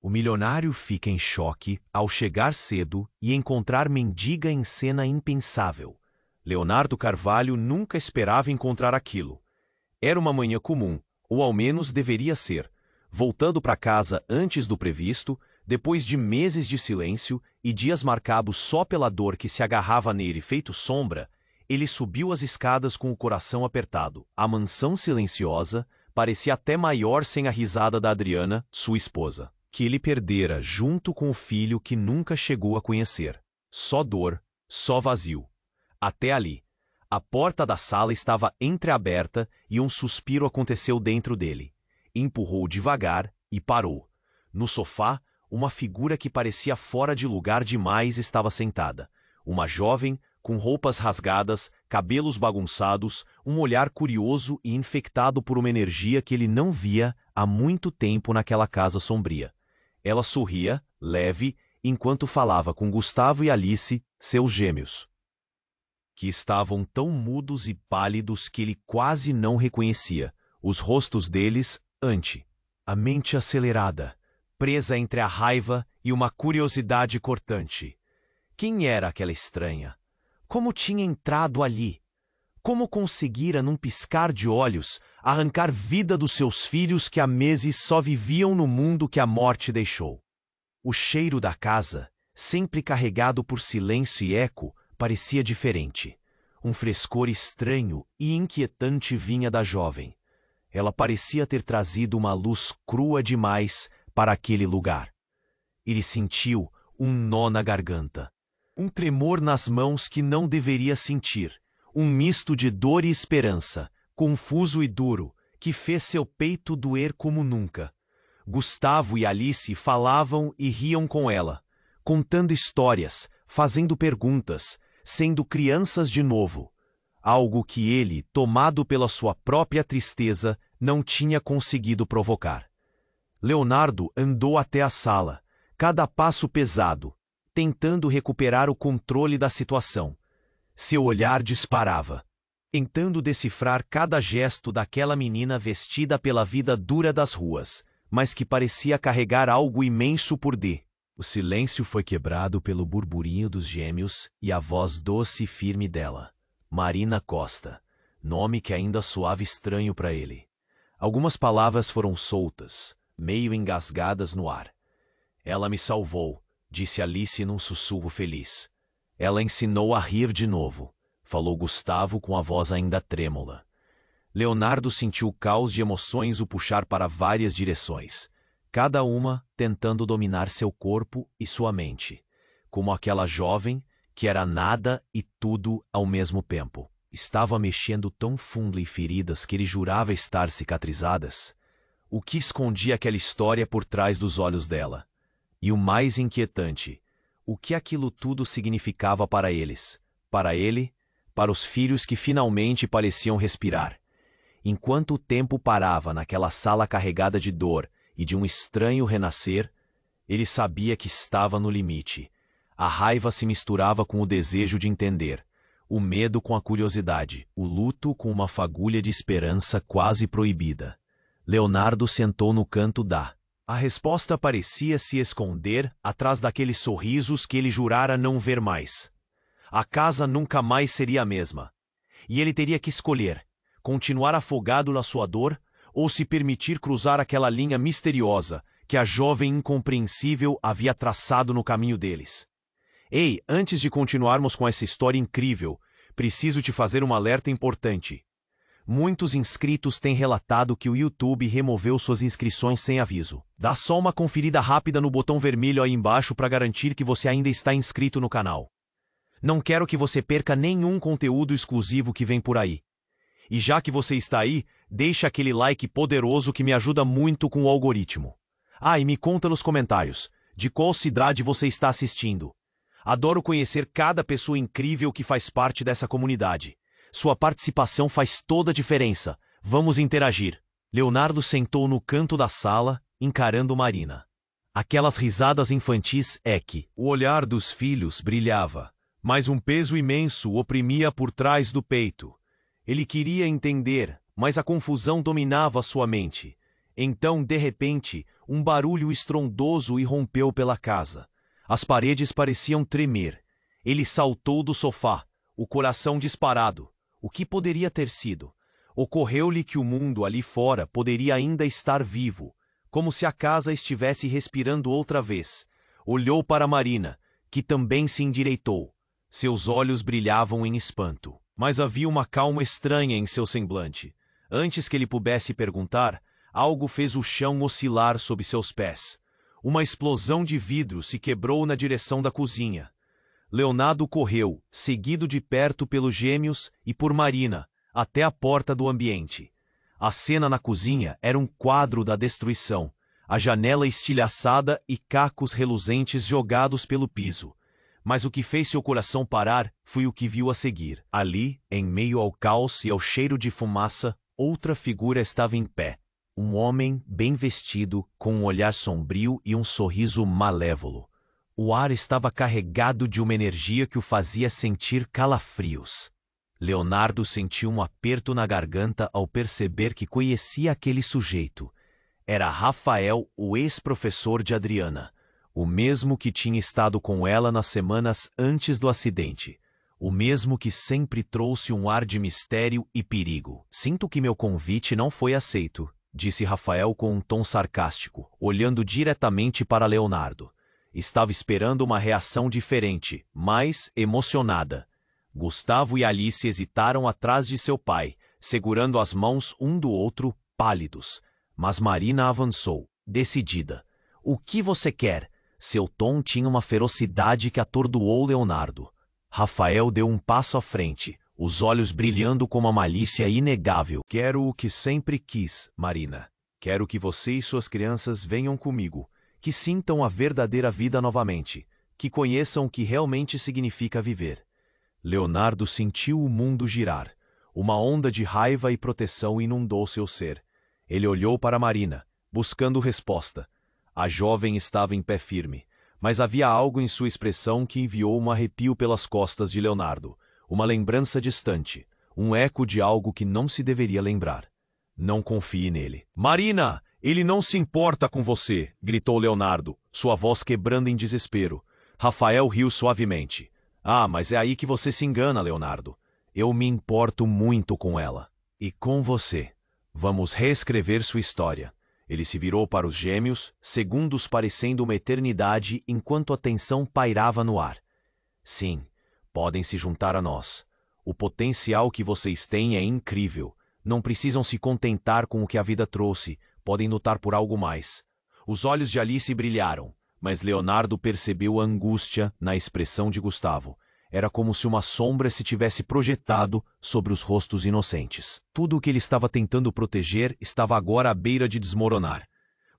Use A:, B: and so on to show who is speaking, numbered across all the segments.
A: O milionário fica em choque ao chegar cedo e encontrar mendiga em cena impensável. Leonardo Carvalho nunca esperava encontrar aquilo. Era uma manhã comum, ou ao menos deveria ser. Voltando para casa antes do previsto, depois de meses de silêncio e dias marcados só pela dor que se agarrava nele feito sombra, ele subiu as escadas com o coração apertado. A mansão silenciosa parecia até maior sem a risada da Adriana, sua esposa, que ele perdera junto com o filho que nunca chegou a conhecer. Só dor, só vazio. Até ali. A porta da sala estava entreaberta e um suspiro aconteceu dentro dele. Empurrou devagar e parou. No sofá, uma figura que parecia fora de lugar demais estava sentada. Uma jovem, com roupas rasgadas, cabelos bagunçados, um olhar curioso e infectado por uma energia que ele não via há muito tempo naquela casa sombria. Ela sorria, leve, enquanto falava com Gustavo e Alice, seus gêmeos, que estavam tão mudos e pálidos que ele quase não reconhecia. Os rostos deles, a mente acelerada, presa entre a raiva e uma curiosidade cortante. Quem era aquela estranha? Como tinha entrado ali? Como conseguira, num piscar de olhos, arrancar vida dos seus filhos que há meses só viviam no mundo que a morte deixou? O cheiro da casa, sempre carregado por silêncio e eco, parecia diferente. Um frescor estranho e inquietante vinha da jovem. Ela parecia ter trazido uma luz crua demais para aquele lugar. Ele sentiu um nó na garganta, um tremor nas mãos que não deveria sentir, um misto de dor e esperança, confuso e duro, que fez seu peito doer como nunca. Gustavo e Alice falavam e riam com ela, contando histórias, fazendo perguntas, sendo crianças de novo. Algo que ele, tomado pela sua própria tristeza, não tinha conseguido provocar. Leonardo andou até a sala, cada passo pesado, tentando recuperar o controle da situação. Seu olhar disparava, tentando decifrar cada gesto daquela menina vestida pela vida dura das ruas, mas que parecia carregar algo imenso por dentro. O silêncio foi quebrado pelo burburinho dos gêmeos e a voz doce e firme dela. Marina Costa, nome que ainda soava estranho para ele. Algumas palavras foram soltas, meio engasgadas no ar. Ela me salvou, disse Alice num sussurro feliz. Ela ensinou a rir de novo, falou Gustavo com a voz ainda trêmula. Leonardo sentiu o caos de emoções o puxar para várias direções, cada uma tentando dominar seu corpo e sua mente, como aquela jovem que era nada e tudo ao mesmo tempo. Estava mexendo tão fundo em feridas que ele jurava estar cicatrizadas. O que escondia aquela história por trás dos olhos dela? E o mais inquietante, o que aquilo tudo significava para eles, para ele, para os filhos que finalmente pareciam respirar. Enquanto o tempo parava naquela sala carregada de dor e de um estranho renascer, ele sabia que estava no limite. A raiva se misturava com o desejo de entender, o medo com a curiosidade, o luto com uma fagulha de esperança quase proibida. Leonardo sentou no canto da. A resposta parecia se esconder atrás daqueles sorrisos que ele jurara não ver mais. A casa nunca mais seria a mesma. E ele teria que escolher, continuar afogado na sua dor ou se permitir cruzar aquela linha misteriosa que a jovem incompreensível havia traçado no caminho deles. Ei, antes de continuarmos com essa história incrível, preciso te fazer um alerta importante. Muitos inscritos têm relatado que o YouTube removeu suas inscrições sem aviso. Dá só uma conferida rápida no botão vermelho aí embaixo para garantir que você ainda está inscrito no canal. Não quero que você perca nenhum conteúdo exclusivo que vem por aí. E já que você está aí, deixa aquele like poderoso que me ajuda muito com o algoritmo. Ah, e me conta nos comentários, de qual cidade você está assistindo. Adoro conhecer cada pessoa incrível que faz parte dessa comunidade. Sua participação faz toda a diferença. Vamos interagir. Leonardo sentou no canto da sala, encarando Marina. Aquelas risadas infantis o olhar dos filhos brilhava, mas um peso imenso o oprimia por trás do peito. Ele queria entender, mas a confusão dominava sua mente. Então, de repente, um barulho estrondoso irrompeu pela casa. As paredes pareciam tremer. Ele saltou do sofá, o coração disparado. O que poderia ter sido? Ocorreu-lhe que o mundo ali fora poderia ainda estar vivo, como se a casa estivesse respirando outra vez. Olhou para Marina, que também se endireitou. Seus olhos brilhavam em espanto, mas havia uma calma estranha em seu semblante. Antes que ele pudesse perguntar, algo fez o chão oscilar sob seus pés. Uma explosão de vidro se quebrou na direção da cozinha. Leonardo correu, seguido de perto pelos gêmeos e por Marina, até a porta do ambiente. A cena na cozinha era um quadro da destruição. A janela estilhaçada e cacos reluzentes jogados pelo piso. Mas o que fez seu coração parar foi o que viu a seguir. Ali, em meio ao caos e ao cheiro de fumaça, outra figura estava em pé. Um homem bem vestido, com um olhar sombrio e um sorriso malévolo. O ar estava carregado de uma energia que o fazia sentir calafrios. Leonardo sentiu um aperto na garganta ao perceber que conhecia aquele sujeito. Era Rafael, o ex-professor de Adriana, o mesmo que tinha estado com ela nas semanas antes do acidente, o mesmo que sempre trouxe um ar de mistério e perigo. Sinto que meu convite não foi aceito, disse Rafael com um tom sarcástico, olhando diretamente para Leonardo. Estava esperando uma reação diferente, mais emocionada. Gustavo e Alice hesitaram atrás de seu pai, segurando as mãos um do outro, pálidos. Mas Marina avançou, decidida. O que você quer? Seu tom tinha uma ferocidade que atordoou Leonardo. Rafael deu um passo à frente, os olhos brilhando com uma malícia inegável. Quero o que sempre quis, Marina. Quero que você e suas crianças venham comigo, que sintam a verdadeira vida novamente, que conheçam o que realmente significa viver. Leonardo sentiu o mundo girar. Uma onda de raiva e proteção inundou seu ser. Ele olhou para Marina, buscando resposta. A jovem estava em pé firme, mas havia algo em sua expressão que enviou um arrepio pelas costas de Leonardo, uma lembrança distante, um eco de algo que não se deveria lembrar. Não confie nele. Marina, ele não se importa com você, gritou Leonardo, sua voz quebrando em desespero. Rafael riu suavemente. Ah, mas é aí que você se engana, Leonardo. Eu me importo muito com ela. E com você. Vamos reescrever sua história. Ele se virou para os gêmeos, segundos parecendo uma eternidade enquanto a tensão pairava no ar. Sim, podem se juntar a nós. O potencial que vocês têm é incrível. Não precisam se contentar com o que a vida trouxe, podem lutar por algo mais. Os olhos de Alice brilharam, mas Leonardo percebeu a angústia na expressão de Gustavo. Era como se uma sombra se tivesse projetado sobre os rostos inocentes. Tudo o que ele estava tentando proteger estava agora à beira de desmoronar.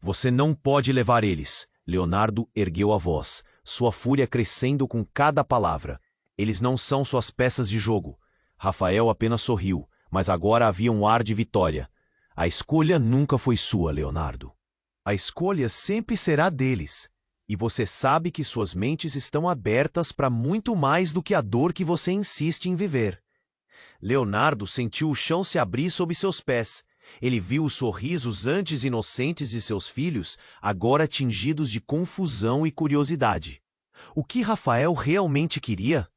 A: Você não pode levar eles. Leonardo ergueu a voz, sua fúria crescendo com cada palavra. Eles não são suas peças de jogo. Rafael apenas sorriu, mas agora havia um ar de vitória. A escolha nunca foi sua, Leonardo. A escolha sempre será deles. E você sabe que suas mentes estão abertas para muito mais do que a dor que você insiste em viver. Leonardo sentiu o chão se abrir sob seus pés. Ele viu os sorrisos antes inocentes de seus filhos, agora tingidos de confusão e curiosidade. O que Rafael realmente queria?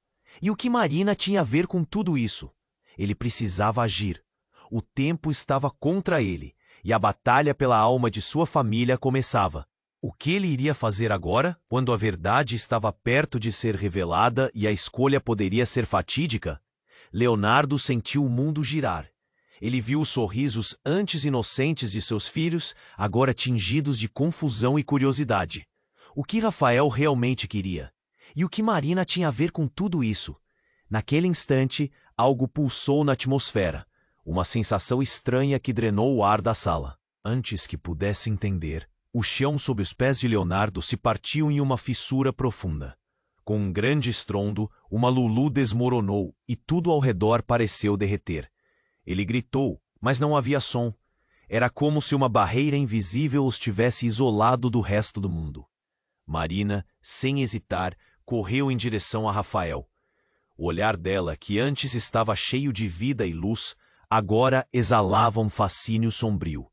A: E o que Marina tinha a ver com tudo isso? Ele precisava agir. O tempo estava contra ele, e a batalha pela alma de sua família começava. O que ele iria fazer agora, quando a verdade estava perto de ser revelada e a escolha poderia ser fatídica? Leonardo sentiu o mundo girar. Ele viu os sorrisos antes inocentes de seus filhos, agora tingidos de confusão e curiosidade. O que Rafael realmente queria? E o que Marina tinha a ver com tudo isso? Naquele instante, algo pulsou na atmosfera. Uma sensação estranha que drenou o ar da sala. Antes que pudesse entender, o chão sob os pés de Leonardo se partiu em uma fissura profunda. Com um grande estrondo, uma Lulu desmoronou e tudo ao redor pareceu derreter. Ele gritou, mas não havia som. Era como se uma barreira invisível os tivesse isolado do resto do mundo. Marina, sem hesitar, correu em direção a Rafael. O olhar dela, que antes estava cheio de vida e luz, agora exalava um fascínio sombrio.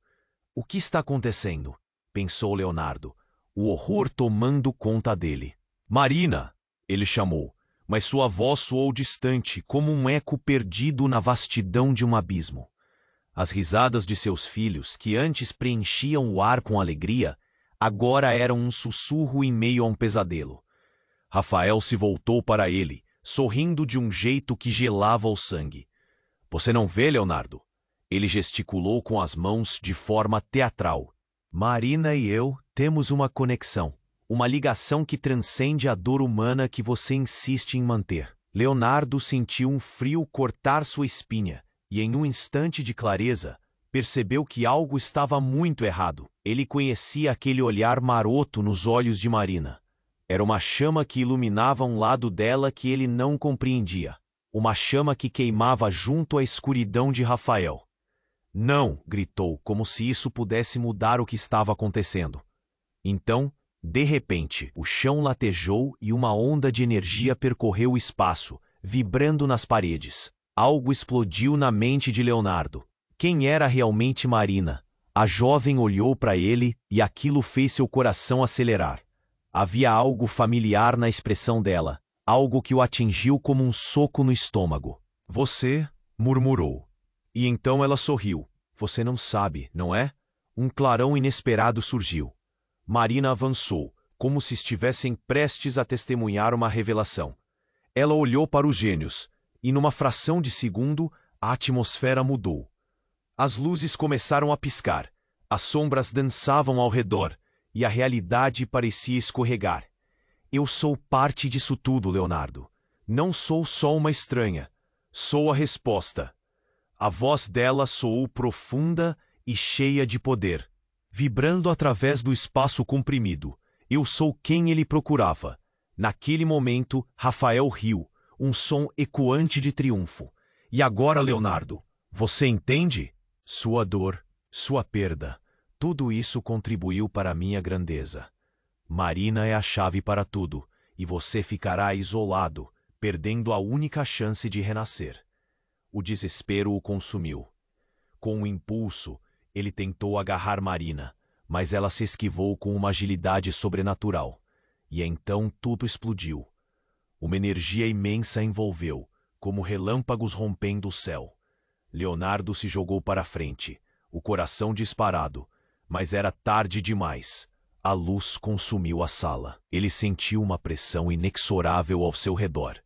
A: O que está acontecendo? Pensou Leonardo, o horror tomando conta dele. Marina! Ele chamou, mas sua voz soou distante, como um eco perdido na vastidão de um abismo. As risadas de seus filhos, que antes preenchiam o ar com alegria, agora eram um sussurro em meio a um pesadelo. Rafael se voltou para ele, sorrindo de um jeito que gelava o sangue. Você não vê, Leonardo? Ele gesticulou com as mãos de forma teatral. Marina e eu temos uma conexão, uma ligação que transcende a dor humana que você insiste em manter. Leonardo sentiu um frio cortar sua espinha e, em um instante de clareza, percebeu que algo estava muito errado. Ele conhecia aquele olhar maroto nos olhos de Marina. Era uma chama que iluminava um lado dela que ele não compreendia. Uma chama que queimava junto à escuridão de Rafael. Não! Gritou, como se isso pudesse mudar o que estava acontecendo. Então, de repente, o chão latejou e uma onda de energia percorreu o espaço, vibrando nas paredes. Algo explodiu na mente de Leonardo. Quem era realmente Marina? A jovem olhou para ele e aquilo fez seu coração acelerar. Havia algo familiar na expressão dela, algo que o atingiu como um soco no estômago. Você? Murmurou. E então ela sorriu. Você não sabe, não é? Um clarão inesperado surgiu. Marina avançou, como se estivessem prestes a testemunhar uma revelação. Ela olhou para os gênios, e numa fração de segundo, a atmosfera mudou. As luzes começaram a piscar, as sombras dançavam ao redor, e a realidade parecia escorregar. Eu sou parte disso tudo, Leonardo. Não sou só uma estranha. Sou a resposta. A voz dela soou profunda e cheia de poder, vibrando através do espaço comprimido. Eu sou quem ele procurava. Naquele momento, Rafael riu, um som ecoante de triunfo. E agora, Leonardo, você entende? Sua dor, sua perda, tudo isso contribuiu para a minha grandeza. Marina é a chave para tudo, e você ficará isolado, perdendo a única chance de renascer. O desespero o consumiu. Com um impulso, ele tentou agarrar Marina, mas ela se esquivou com uma agilidade sobrenatural. E então tudo explodiu. Uma energia imensa envolveu, como relâmpagos rompendo o céu. Leonardo se jogou para frente, o coração disparado, mas era tarde demais. A luz consumiu a sala. Ele sentiu uma pressão inexorável ao seu redor.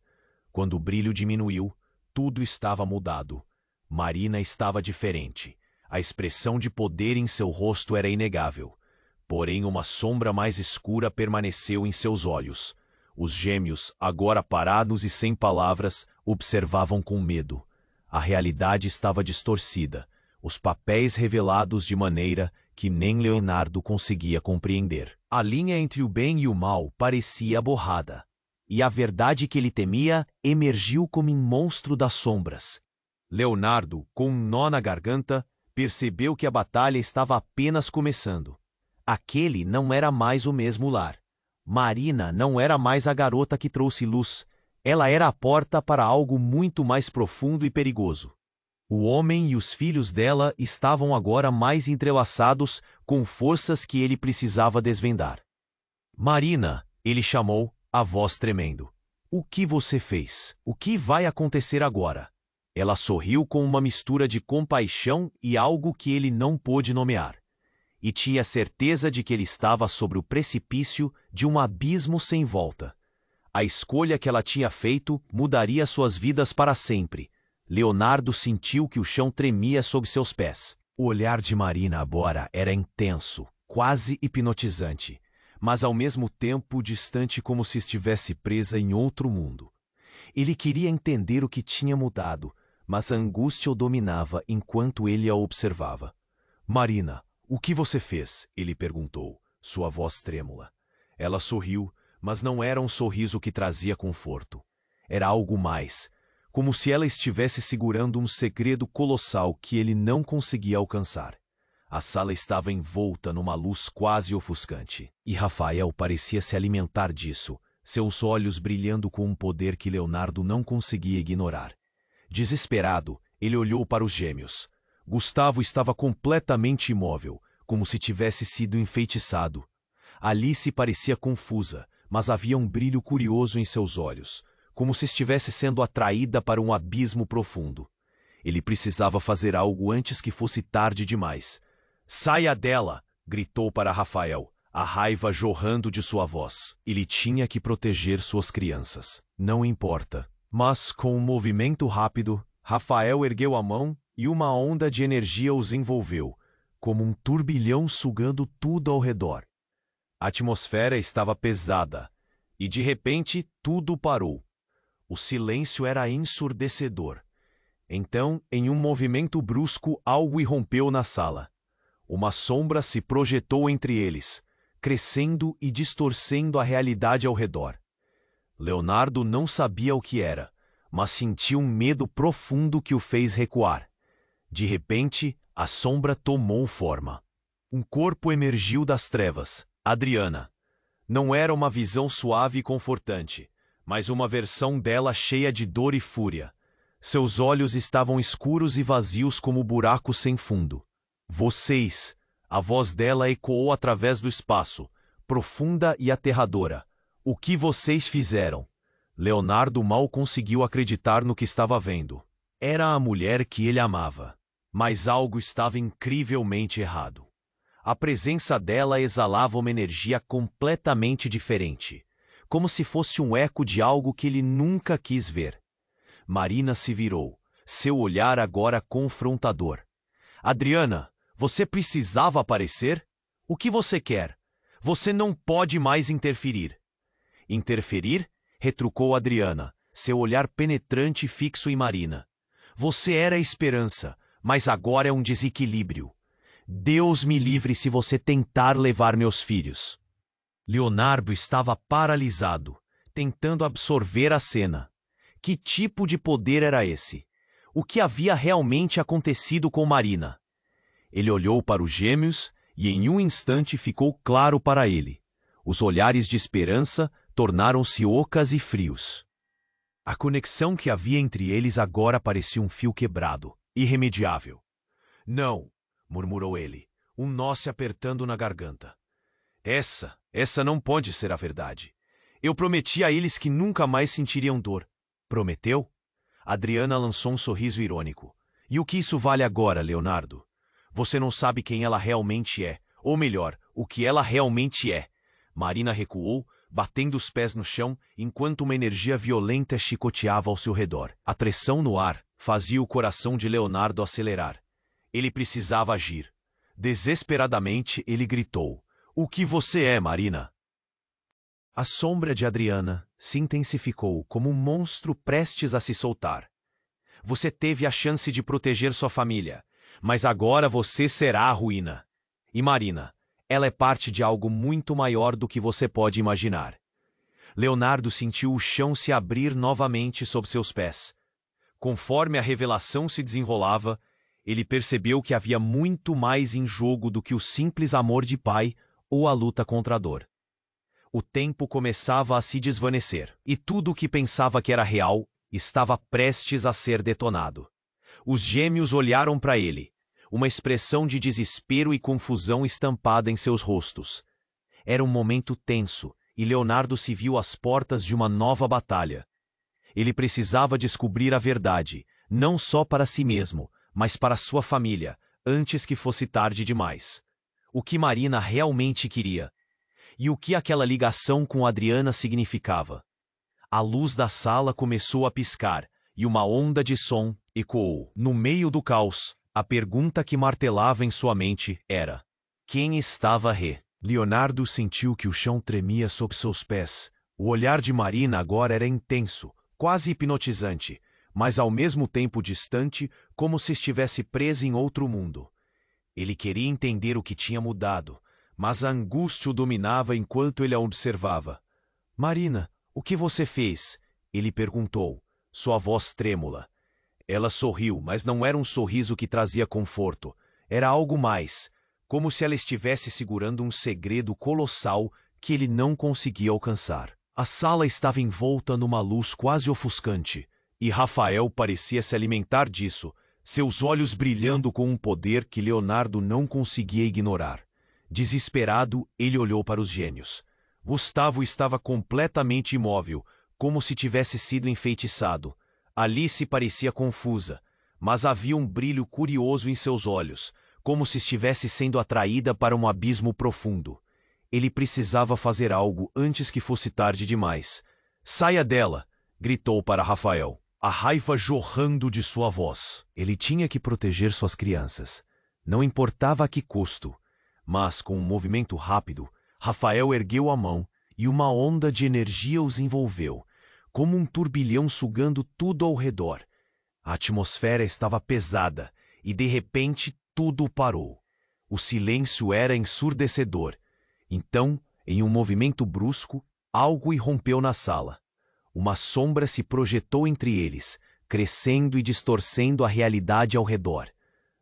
A: Quando o brilho diminuiu, tudo estava mudado. Marina estava diferente. A expressão de poder em seu rosto era inegável. Porém, uma sombra mais escura permaneceu em seus olhos. Os gêmeos, agora parados e sem palavras, observavam com medo. A realidade estava distorcida, os papéis revelados de maneira que nem Leonardo conseguia compreender. A linha entre o bem e o mal parecia borrada. E a verdade que ele temia emergiu como um monstro das sombras. Leonardo, com um nó na garganta, percebeu que a batalha estava apenas começando. Aquele não era mais o mesmo lar. Marina não era mais a garota que trouxe luz. Ela era a porta para algo muito mais profundo e perigoso. O homem e os filhos dela estavam agora mais entrelaçados com forças que ele precisava desvendar. Marina, ele chamou, a voz tremendo. O que você fez? O que vai acontecer agora? Ela sorriu com uma mistura de compaixão e algo que ele não pôde nomear. E tinha certeza de que ele estava sobre o precipício de um abismo sem volta. A escolha que ela tinha feito mudaria suas vidas para sempre. Leonardo sentiu que o chão tremia sob seus pés. O olhar de Marina agora era intenso, quase hipnotizante, mas ao mesmo tempo distante, como se estivesse presa em outro mundo. Ele queria entender o que tinha mudado, mas a angústia o dominava enquanto ele a observava. Marina, o que você fez? Ele perguntou, sua voz trêmula. Ela sorriu, mas não era um sorriso que trazia conforto. Era algo mais, como se ela estivesse segurando um segredo colossal que ele não conseguia alcançar. A sala estava envolta numa luz quase ofuscante, e Rafael parecia se alimentar disso, seus olhos brilhando com um poder que Leonardo não conseguia ignorar. Desesperado, ele olhou para os gêmeos. Gustavo estava completamente imóvel, como se tivesse sido enfeitiçado. Alice parecia confusa, mas havia um brilho curioso em seus olhos, como se estivesse sendo atraída para um abismo profundo. Ele precisava fazer algo antes que fosse tarde demais. "Saia dela!" gritou para Rafael, a raiva jorrando de sua voz. Ele tinha que proteger suas crianças. Não importa. Mas, com um movimento rápido, Rafael ergueu a mão e uma onda de energia os envolveu, como um turbilhão sugando tudo ao redor. A atmosfera estava pesada, e de repente tudo parou. O silêncio era ensurdecedor. Então, em um movimento brusco, algo irrompeu na sala. Uma sombra se projetou entre eles, crescendo e distorcendo a realidade ao redor. Leonardo não sabia o que era, mas sentiu um medo profundo que o fez recuar. De repente, a sombra tomou forma. Um corpo emergiu das trevas. Adriana. Não era uma visão suave e confortante, mas uma versão dela cheia de dor e fúria. Seus olhos estavam escuros e vazios como buracos sem fundo. "Vocês!" A voz dela ecoou através do espaço, profunda e aterradora. "O que vocês fizeram?" Leonardo mal conseguiu acreditar no que estava vendo. Era a mulher que ele amava. Mas algo estava incrivelmente errado. A presença dela exalava uma energia completamente diferente, como se fosse um eco de algo que ele nunca quis ver. Marina se virou, seu olhar agora confrontador. "Adriana, você precisava aparecer? O que você quer? Você não pode mais interferir." "Interferir?" retrucou Adriana, seu olhar penetrante e fixo em Marina. "Você era a esperança, mas agora é um desequilíbrio. Deus me livre se você tentar levar meus filhos." Leonardo estava paralisado, tentando absorver a cena. Que tipo de poder era esse? O que havia realmente acontecido com Marina? Ele olhou para os gêmeos e em um instante ficou claro para ele. Os olhares de esperança tornaram-se ocas e frios. A conexão que havia entre eles agora parecia um fio quebrado, irremediável. "Não!" murmurou ele, um nó se apertando na garganta. Essa não pode ser a verdade. Eu prometi a eles que nunca mais sentiriam dor." "Prometeu?" Adriana lançou um sorriso irônico. "E o que isso vale agora, Leonardo? Você não sabe quem ela realmente é, ou melhor, o que ela realmente é." Marina recuou, batendo os pés no chão, enquanto uma energia violenta chicoteava ao seu redor. A pressão no ar fazia o coração de Leonardo acelerar. Ele precisava agir. Desesperadamente, ele gritou: "O que você é, Marina?" A sombra de Adriana se intensificou como um monstro prestes a se soltar. "Você teve a chance de proteger sua família, mas agora você será a ruína. E Marina, ela é parte de algo muito maior do que você pode imaginar." Leonardo sentiu o chão se abrir novamente sob seus pés. Conforme a revelação se desenrolava, ele percebeu que havia muito mais em jogo do que o simples amor de pai ou a luta contra a dor. O tempo começava a se desvanecer, e tudo o que pensava que era real estava prestes a ser detonado. Os gêmeos olharam para ele, uma expressão de desespero e confusão estampada em seus rostos. Era um momento tenso, e Leonardo se viu às portas de uma nova batalha. Ele precisava descobrir a verdade, não só para si mesmo, mas para sua família, antes que fosse tarde demais. O que Marina realmente queria? E o que aquela ligação com Adriana significava? A luz da sala começou a piscar, e uma onda de som ecoou. No meio do caos, a pergunta que martelava em sua mente era: quem estava Rê? Leonardo sentiu que o chão tremia sob seus pés. O olhar de Marina agora era intenso, quase hipnotizante, mas ao mesmo tempo distante, como se estivesse preso em outro mundo. Ele queria entender o que tinha mudado, mas a angústia o dominava enquanto ele a observava. "Marina, o que você fez?" ele perguntou, sua voz trêmula. Ela sorriu, mas não era um sorriso que trazia conforto. Era algo mais, como se ela estivesse segurando um segredo colossal que ele não conseguia alcançar. A sala estava envolta numa luz quase ofuscante, e Rafael parecia se alimentar disso, seus olhos brilhando com um poder que Leonardo não conseguia ignorar. Desesperado, ele olhou para os gêmeos. Gustavo estava completamente imóvel, como se tivesse sido enfeitiçado. Alice parecia confusa, mas havia um brilho curioso em seus olhos, como se estivesse sendo atraída para um abismo profundo. Ele precisava fazer algo antes que fosse tarde demais. "Saia dela!" gritou para Rafael, a raiva jorrando de sua voz. Ele tinha que proteger suas crianças. Não importava a que custo. Mas, com um movimento rápido, Rafael ergueu a mão e uma onda de energia os envolveu, como um turbilhão sugando tudo ao redor. A atmosfera estava pesada e, de repente, tudo parou. O silêncio era ensurdecedor. Então, em um movimento brusco, algo irrompeu na sala. Uma sombra se projetou entre eles, crescendo e distorcendo a realidade ao redor.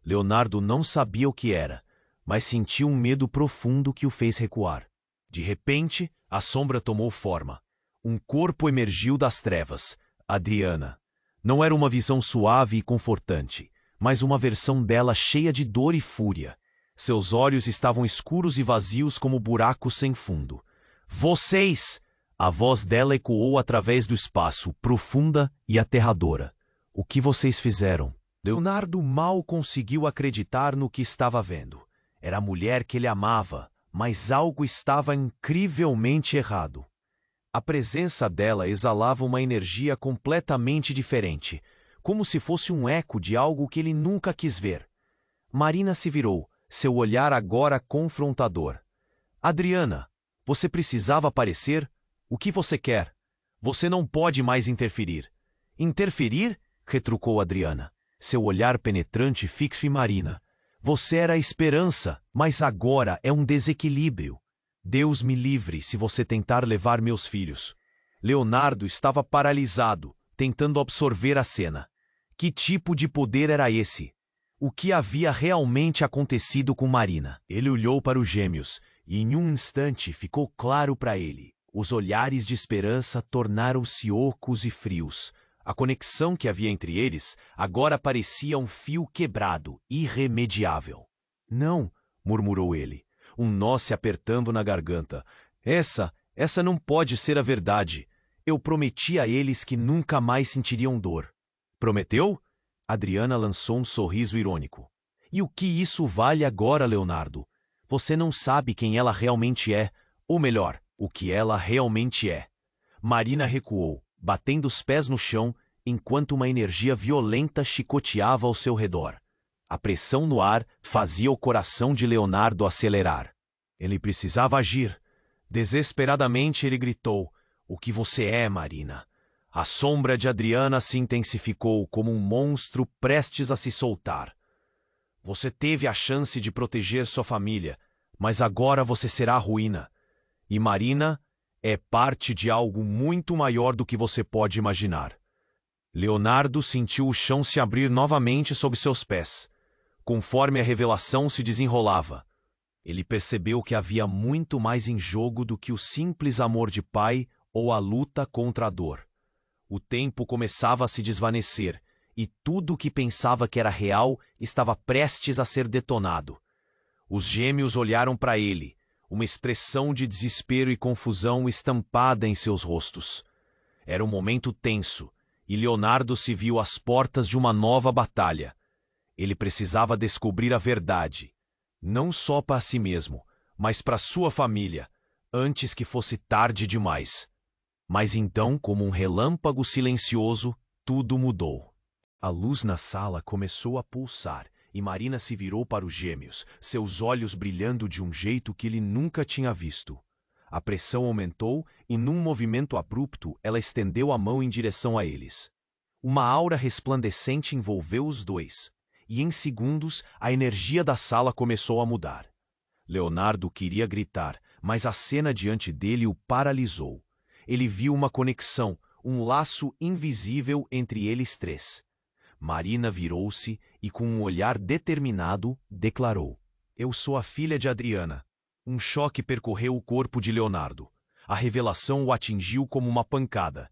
A: Leonardo não sabia o que era, mas sentiu um medo profundo que o fez recuar. De repente, a sombra tomou forma. Um corpo emergiu das trevas. Adriana. Não era uma visão suave e confortante, mas uma versão dela cheia de dor e fúria. Seus olhos estavam escuros e vazios como buracos sem fundo. "Vocês!" A voz dela ecoou através do espaço, profunda e aterradora. "O que vocês fizeram?" Leonardo mal conseguiu acreditar no que estava vendo. Era a mulher que ele amava, mas algo estava incrivelmente errado. A presença dela exalava uma energia completamente diferente, como se fosse um eco de algo que ele nunca quis ver. Marina se virou, seu olhar agora confrontador. "Adriana, você precisava aparecer? O que você quer? Você não pode mais interferir." "Interferir?" retrucou Adriana, seu olhar penetrante fixo em Marina. "Você era a esperança, mas agora é um desequilíbrio. Deus me livre se você tentar levar meus filhos." Leonardo estava paralisado, tentando absorver a cena. Que tipo de poder era esse? O que havia realmente acontecido com Marina? Ele olhou para os gêmeos e em um instante ficou claro para ele. Os olhares de esperança tornaram-se ocos e frios. A conexão que havia entre eles agora parecia um fio quebrado, irremediável. "Não", murmurou ele, um nó se apertando na garganta. Essa não pode ser a verdade. Eu prometi a eles que nunca mais sentiriam dor." "Prometeu?" Adriana lançou um sorriso irônico. "E o que isso vale agora, Leonardo? Você não sabe quem ela realmente é, ou melhor, o que ela realmente é." Marina recuou, batendo os pés no chão, enquanto uma energia violenta chicoteava ao seu redor. A pressão no ar fazia o coração de Leonardo acelerar. Ele precisava agir. Desesperadamente ele gritou: "O que você é, Marina?" A sombra de Adriana se intensificou como um monstro prestes a se soltar. "Você teve a chance de proteger sua família, mas agora você será a ruína. E Marina é parte de algo muito maior do que você pode imaginar." Leonardo sentiu o chão se abrir novamente sob seus pés. Conforme a revelação se desenrolava, ele percebeu que havia muito mais em jogo do que o simples amor de pai ou a luta contra a dor. O tempo começava a se desvanecer, e tudo o que pensava que era real estava prestes a ser detonado. Os gêmeos olharam para ele, uma expressão de desespero e confusão estampada em seus rostos. Era um momento tenso, e Leonardo se viu às portas de uma nova batalha. Ele precisava descobrir a verdade, não só para si mesmo, mas para sua família, antes que fosse tarde demais. Mas então, como um relâmpago silencioso, tudo mudou. A luz na sala começou a pulsar e Marina se virou para os gêmeos, seus olhos brilhando de um jeito que ele nunca tinha visto. A pressão aumentou e, num movimento abrupto, ela estendeu a mão em direção a eles. Uma aura resplandecente envolveu os dois, e em segundos a energia da sala começou a mudar. Leonardo queria gritar, mas a cena diante dele o paralisou. Ele viu uma conexão, um laço invisível entre eles três. Marina virou-se e, com um olhar determinado, declarou: "Eu sou a filha de Adriana." Um choque percorreu o corpo de Leonardo. A revelação o atingiu como uma pancada.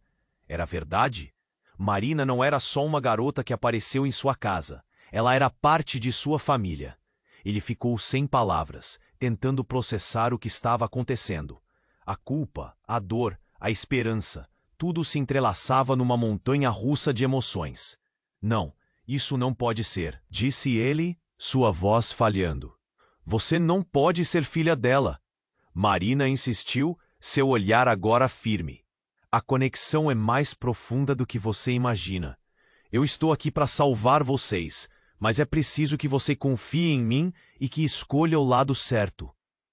A: Era verdade? Marina não era só uma garota que apareceu em sua casa. Ela era parte de sua família. Ele ficou sem palavras, tentando processar o que estava acontecendo. A culpa, a dor, a esperança, tudo se entrelaçava numa montanha russa de emoções. Não, isso não pode ser, disse ele, sua voz falhando. Você não pode ser filha dela. Marina insistiu, seu olhar agora firme. A conexão é mais profunda do que você imagina. Eu estou aqui para salvar vocês, mas é preciso que você confie em mim e que escolha o lado certo.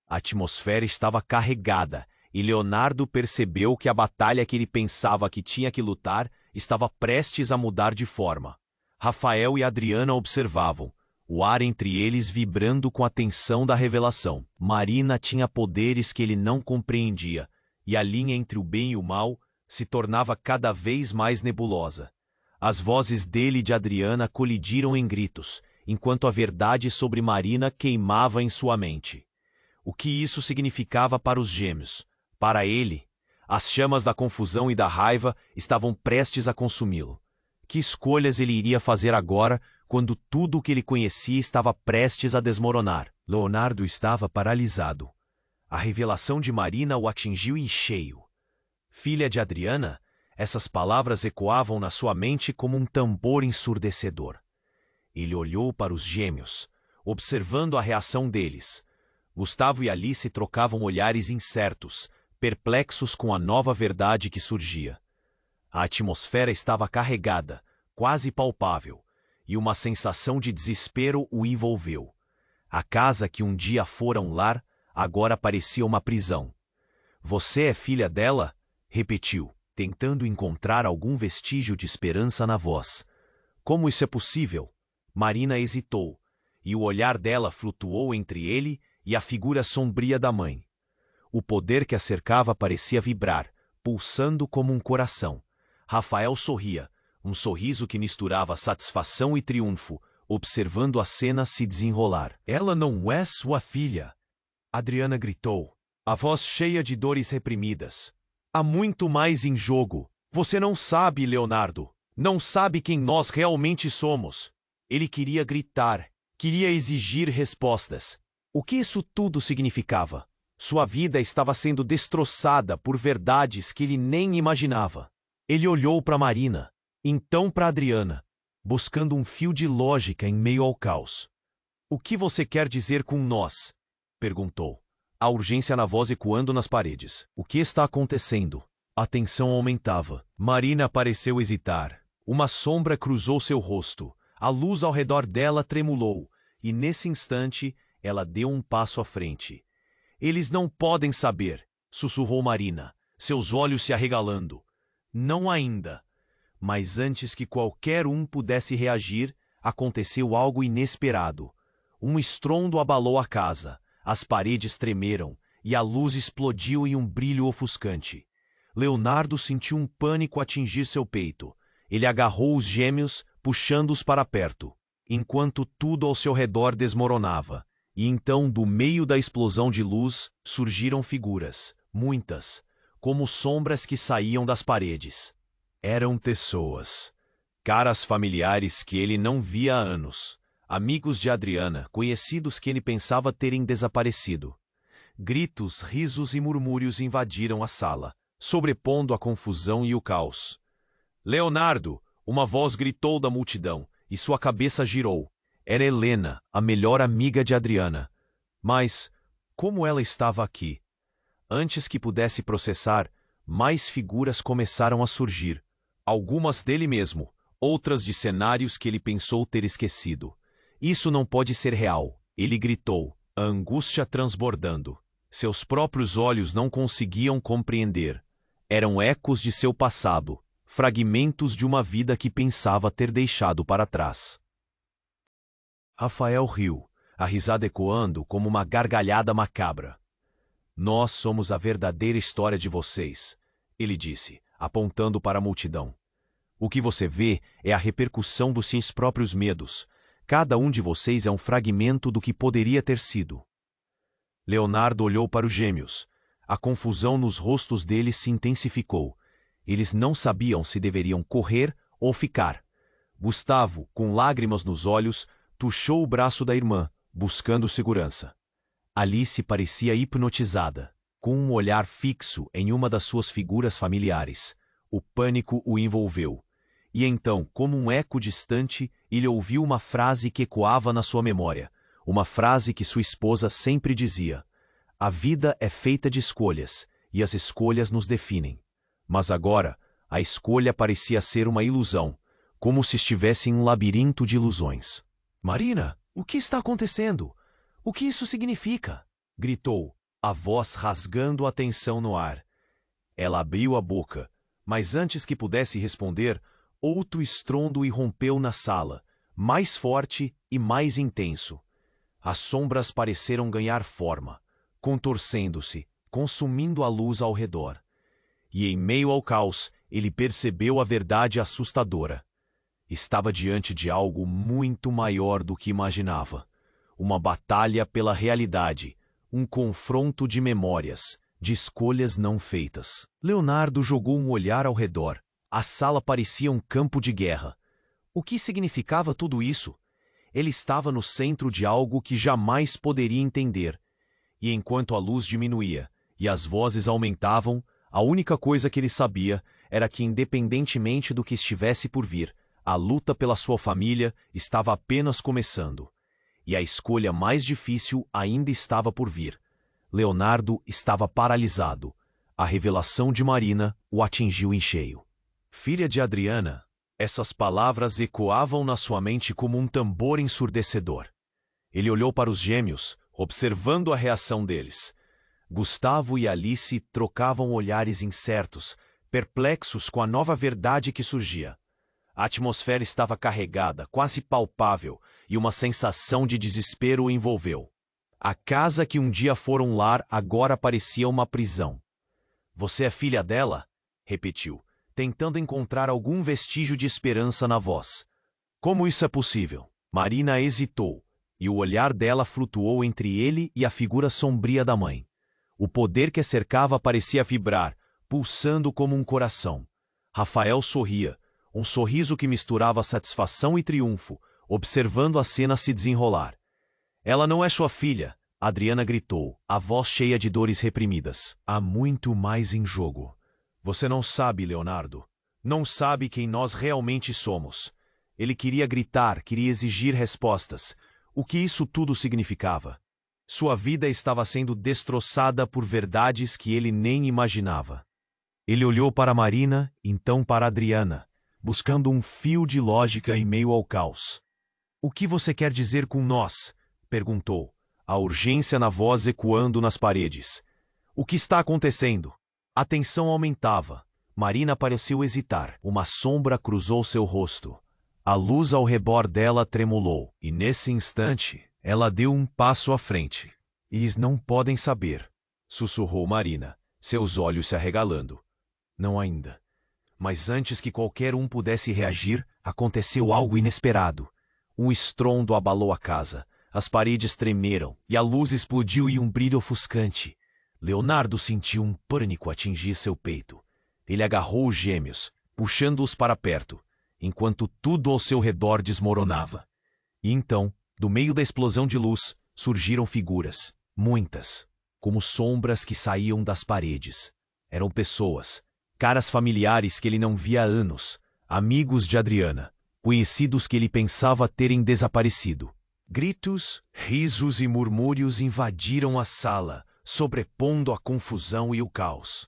A: A atmosfera estava carregada, e Leonardo percebeu que a batalha que ele pensava que tinha que lutar estava prestes a mudar de forma. Rafael e Adriana observavam, o ar entre eles vibrando com a tensão da revelação. Marina tinha poderes que ele não compreendia, e a linha entre o bem e o mal se tornava cada vez mais nebulosa. As vozes dele e de Adriana colidiram em gritos, enquanto a verdade sobre Marina queimava em sua mente. O que isso significava para os gêmeos? Para ele, as chamas da confusão e da raiva estavam prestes a consumi-lo. Que escolhas ele iria fazer agora, quando tudo o que ele conhecia estava prestes a desmoronar? Leonardo estava paralisado. A revelação de Marina o atingiu em cheio. Filha de Adriana? Essas palavras ecoavam na sua mente como um tambor ensurdecedor. Ele olhou para os gêmeos, observando a reação deles. Gustavo e Alice trocavam olhares incertos, perplexos com a nova verdade que surgia. A atmosfera estava carregada, quase palpável, e uma sensação de desespero o envolveu. A casa que um dia fora um lar, agora parecia uma prisão. Você é filha dela? Repetiu, tentando encontrar algum vestígio de esperança na voz. Como isso é possível? Marina hesitou, e o olhar dela flutuou entre ele e a figura sombria da mãe. O poder que a cercava parecia vibrar, pulsando como um coração. Rafael sorria, um sorriso que misturava satisfação e triunfo, observando a cena se desenrolar. Ela não é sua filha, Adriana gritou, a voz cheia de dores reprimidas. Há muito mais em jogo. Você não sabe, Leonardo. Não sabe quem nós realmente somos. Ele queria gritar, queria exigir respostas. O que isso tudo significava? Sua vida estava sendo destroçada por verdades que ele nem imaginava. Ele olhou para Marina, então para Adriana, buscando um fio de lógica em meio ao caos. O que você quer dizer com nós? Perguntou, a urgência na voz ecoando nas paredes. O que está acontecendo? A tensão aumentava. Marina pareceu hesitar. Uma sombra cruzou seu rosto. A luz ao redor dela tremulou, e nesse instante ela deu um passo à frente. Eles não podem saber, sussurrou Marina, seus olhos se arregalando. Não ainda. Mas antes que qualquer um pudesse reagir, aconteceu algo inesperado. Um estrondo abalou a casa. As paredes tremeram, e a luz explodiu em um brilho ofuscante. Leonardo sentiu um pânico atingir seu peito. Ele agarrou os gêmeos, puxando-os para perto, enquanto tudo ao seu redor desmoronava. E então, do meio da explosão de luz, surgiram figuras, muitas, como sombras que saíam das paredes. Eram pessoas, caras familiares que ele não via há anos. Amigos de Adriana, conhecidos que ele pensava terem desaparecido. Gritos, risos e murmúrios invadiram a sala, sobrepondo a confusão e o caos. Leonardo! Uma voz gritou da multidão, e sua cabeça girou. Era Helena, a melhor amiga de Adriana. Mas como ela estava aqui? Antes que pudesse processar, mais figuras começaram a surgir. Algumas dele mesmo, outras de cenários que ele pensou ter esquecido. Isso não pode ser real, ele gritou, a angústia transbordando. Seus próprios olhos não conseguiam compreender. Eram ecos de seu passado, fragmentos de uma vida que pensava ter deixado para trás. Rafael riu, a risada ecoando como uma gargalhada macabra. Nós somos a verdadeira história de vocês, ele disse, apontando para a multidão. O que você vê é a repercussão dos seus próprios medos. Cada um de vocês é um fragmento do que poderia ter sido. Leonardo olhou para os gêmeos. A confusão nos rostos deles se intensificou. Eles não sabiam se deveriam correr ou ficar. Gustavo, com lágrimas nos olhos, tuchou o braço da irmã, buscando segurança. Alice parecia hipnotizada, com um olhar fixo em uma das suas figuras familiares. O pânico o envolveu. E então, como um eco distante, ele ouviu uma frase que ecoava na sua memória. Uma frase que sua esposa sempre dizia: "A vida é feita de escolhas, e as escolhas nos definem." Mas agora, a escolha parecia ser uma ilusão, como se estivesse em um labirinto de ilusões. "Marina, o que está acontecendo? O que isso significa?" gritou, a voz rasgando a tensão no ar. Ela abriu a boca, mas antes que pudesse responder, outro estrondo irrompeu na sala, mais forte e mais intenso. As sombras pareceram ganhar forma, contorcendo-se, consumindo a luz ao redor. E em meio ao caos, ele percebeu a verdade assustadora. Estava diante de algo muito maior do que imaginava. Uma batalha pela realidade, um confronto de memórias, de escolhas não feitas. Leonardo jogou um olhar ao redor. A sala parecia um campo de guerra. O que significava tudo isso? Ele estava no centro de algo que jamais poderia entender. E enquanto a luz diminuía e as vozes aumentavam, a única coisa que ele sabia era que, independentemente do que estivesse por vir, a luta pela sua família estava apenas começando. E a escolha mais difícil ainda estava por vir. Leonardo estava paralisado. A revelação de Marina o atingiu em cheio. "Filha de Adriana." Essas palavras ecoavam na sua mente como um tambor ensurdecedor. Ele olhou para os gêmeos, observando a reação deles. Gustavo e Alice trocavam olhares incertos, perplexos com a nova verdade que surgia. A atmosfera estava carregada, quase palpável, e uma sensação de desespero o envolveu. A casa que um dia fora um lar agora parecia uma prisão. "Você é filha dela?" repetiu, tentando encontrar algum vestígio de esperança na voz. "Como isso é possível?" Marina hesitou, e o olhar dela flutuou entre ele e a figura sombria da mãe. O poder que a cercava parecia vibrar, pulsando como um coração. Rafael sorria, um sorriso que misturava satisfação e triunfo, observando a cena se desenrolar. "Ela não é sua filha", Adriana gritou, a voz cheia de dores reprimidas. "Há muito mais em jogo. Você não sabe, Leonardo. Não sabe quem nós realmente somos." Ele queria gritar, queria exigir respostas. O que isso tudo significava? Sua vida estava sendo destroçada por verdades que ele nem imaginava. Ele olhou para Marina, então para Adriana, buscando um fio de lógica em meio ao caos. "O que você quer dizer com nós?" perguntou, a urgência na voz ecoando nas paredes. "O que está acontecendo?" A tensão aumentava. Marina pareceu hesitar. Uma sombra cruzou seu rosto. A luz ao redor dela tremulou, e nesse instante, ela deu um passo à frente. "Eles não podem saber", sussurrou Marina, seus olhos se arregalando. "Não ainda." Mas antes que qualquer um pudesse reagir, aconteceu algo inesperado. Um estrondo abalou a casa. As paredes tremeram, e a luz explodiu em um brilho ofuscante. Leonardo sentiu um pânico atingir seu peito. Ele agarrou os gêmeos, puxando-os para perto, enquanto tudo ao seu redor desmoronava. E então, do meio da explosão de luz, surgiram figuras, muitas, como sombras que saíam das paredes. Eram pessoas, caras familiares que ele não via há anos, amigos de Adriana, conhecidos que ele pensava terem desaparecido. Gritos, risos e murmúrios invadiram a sala, sobrepondo a confusão e o caos.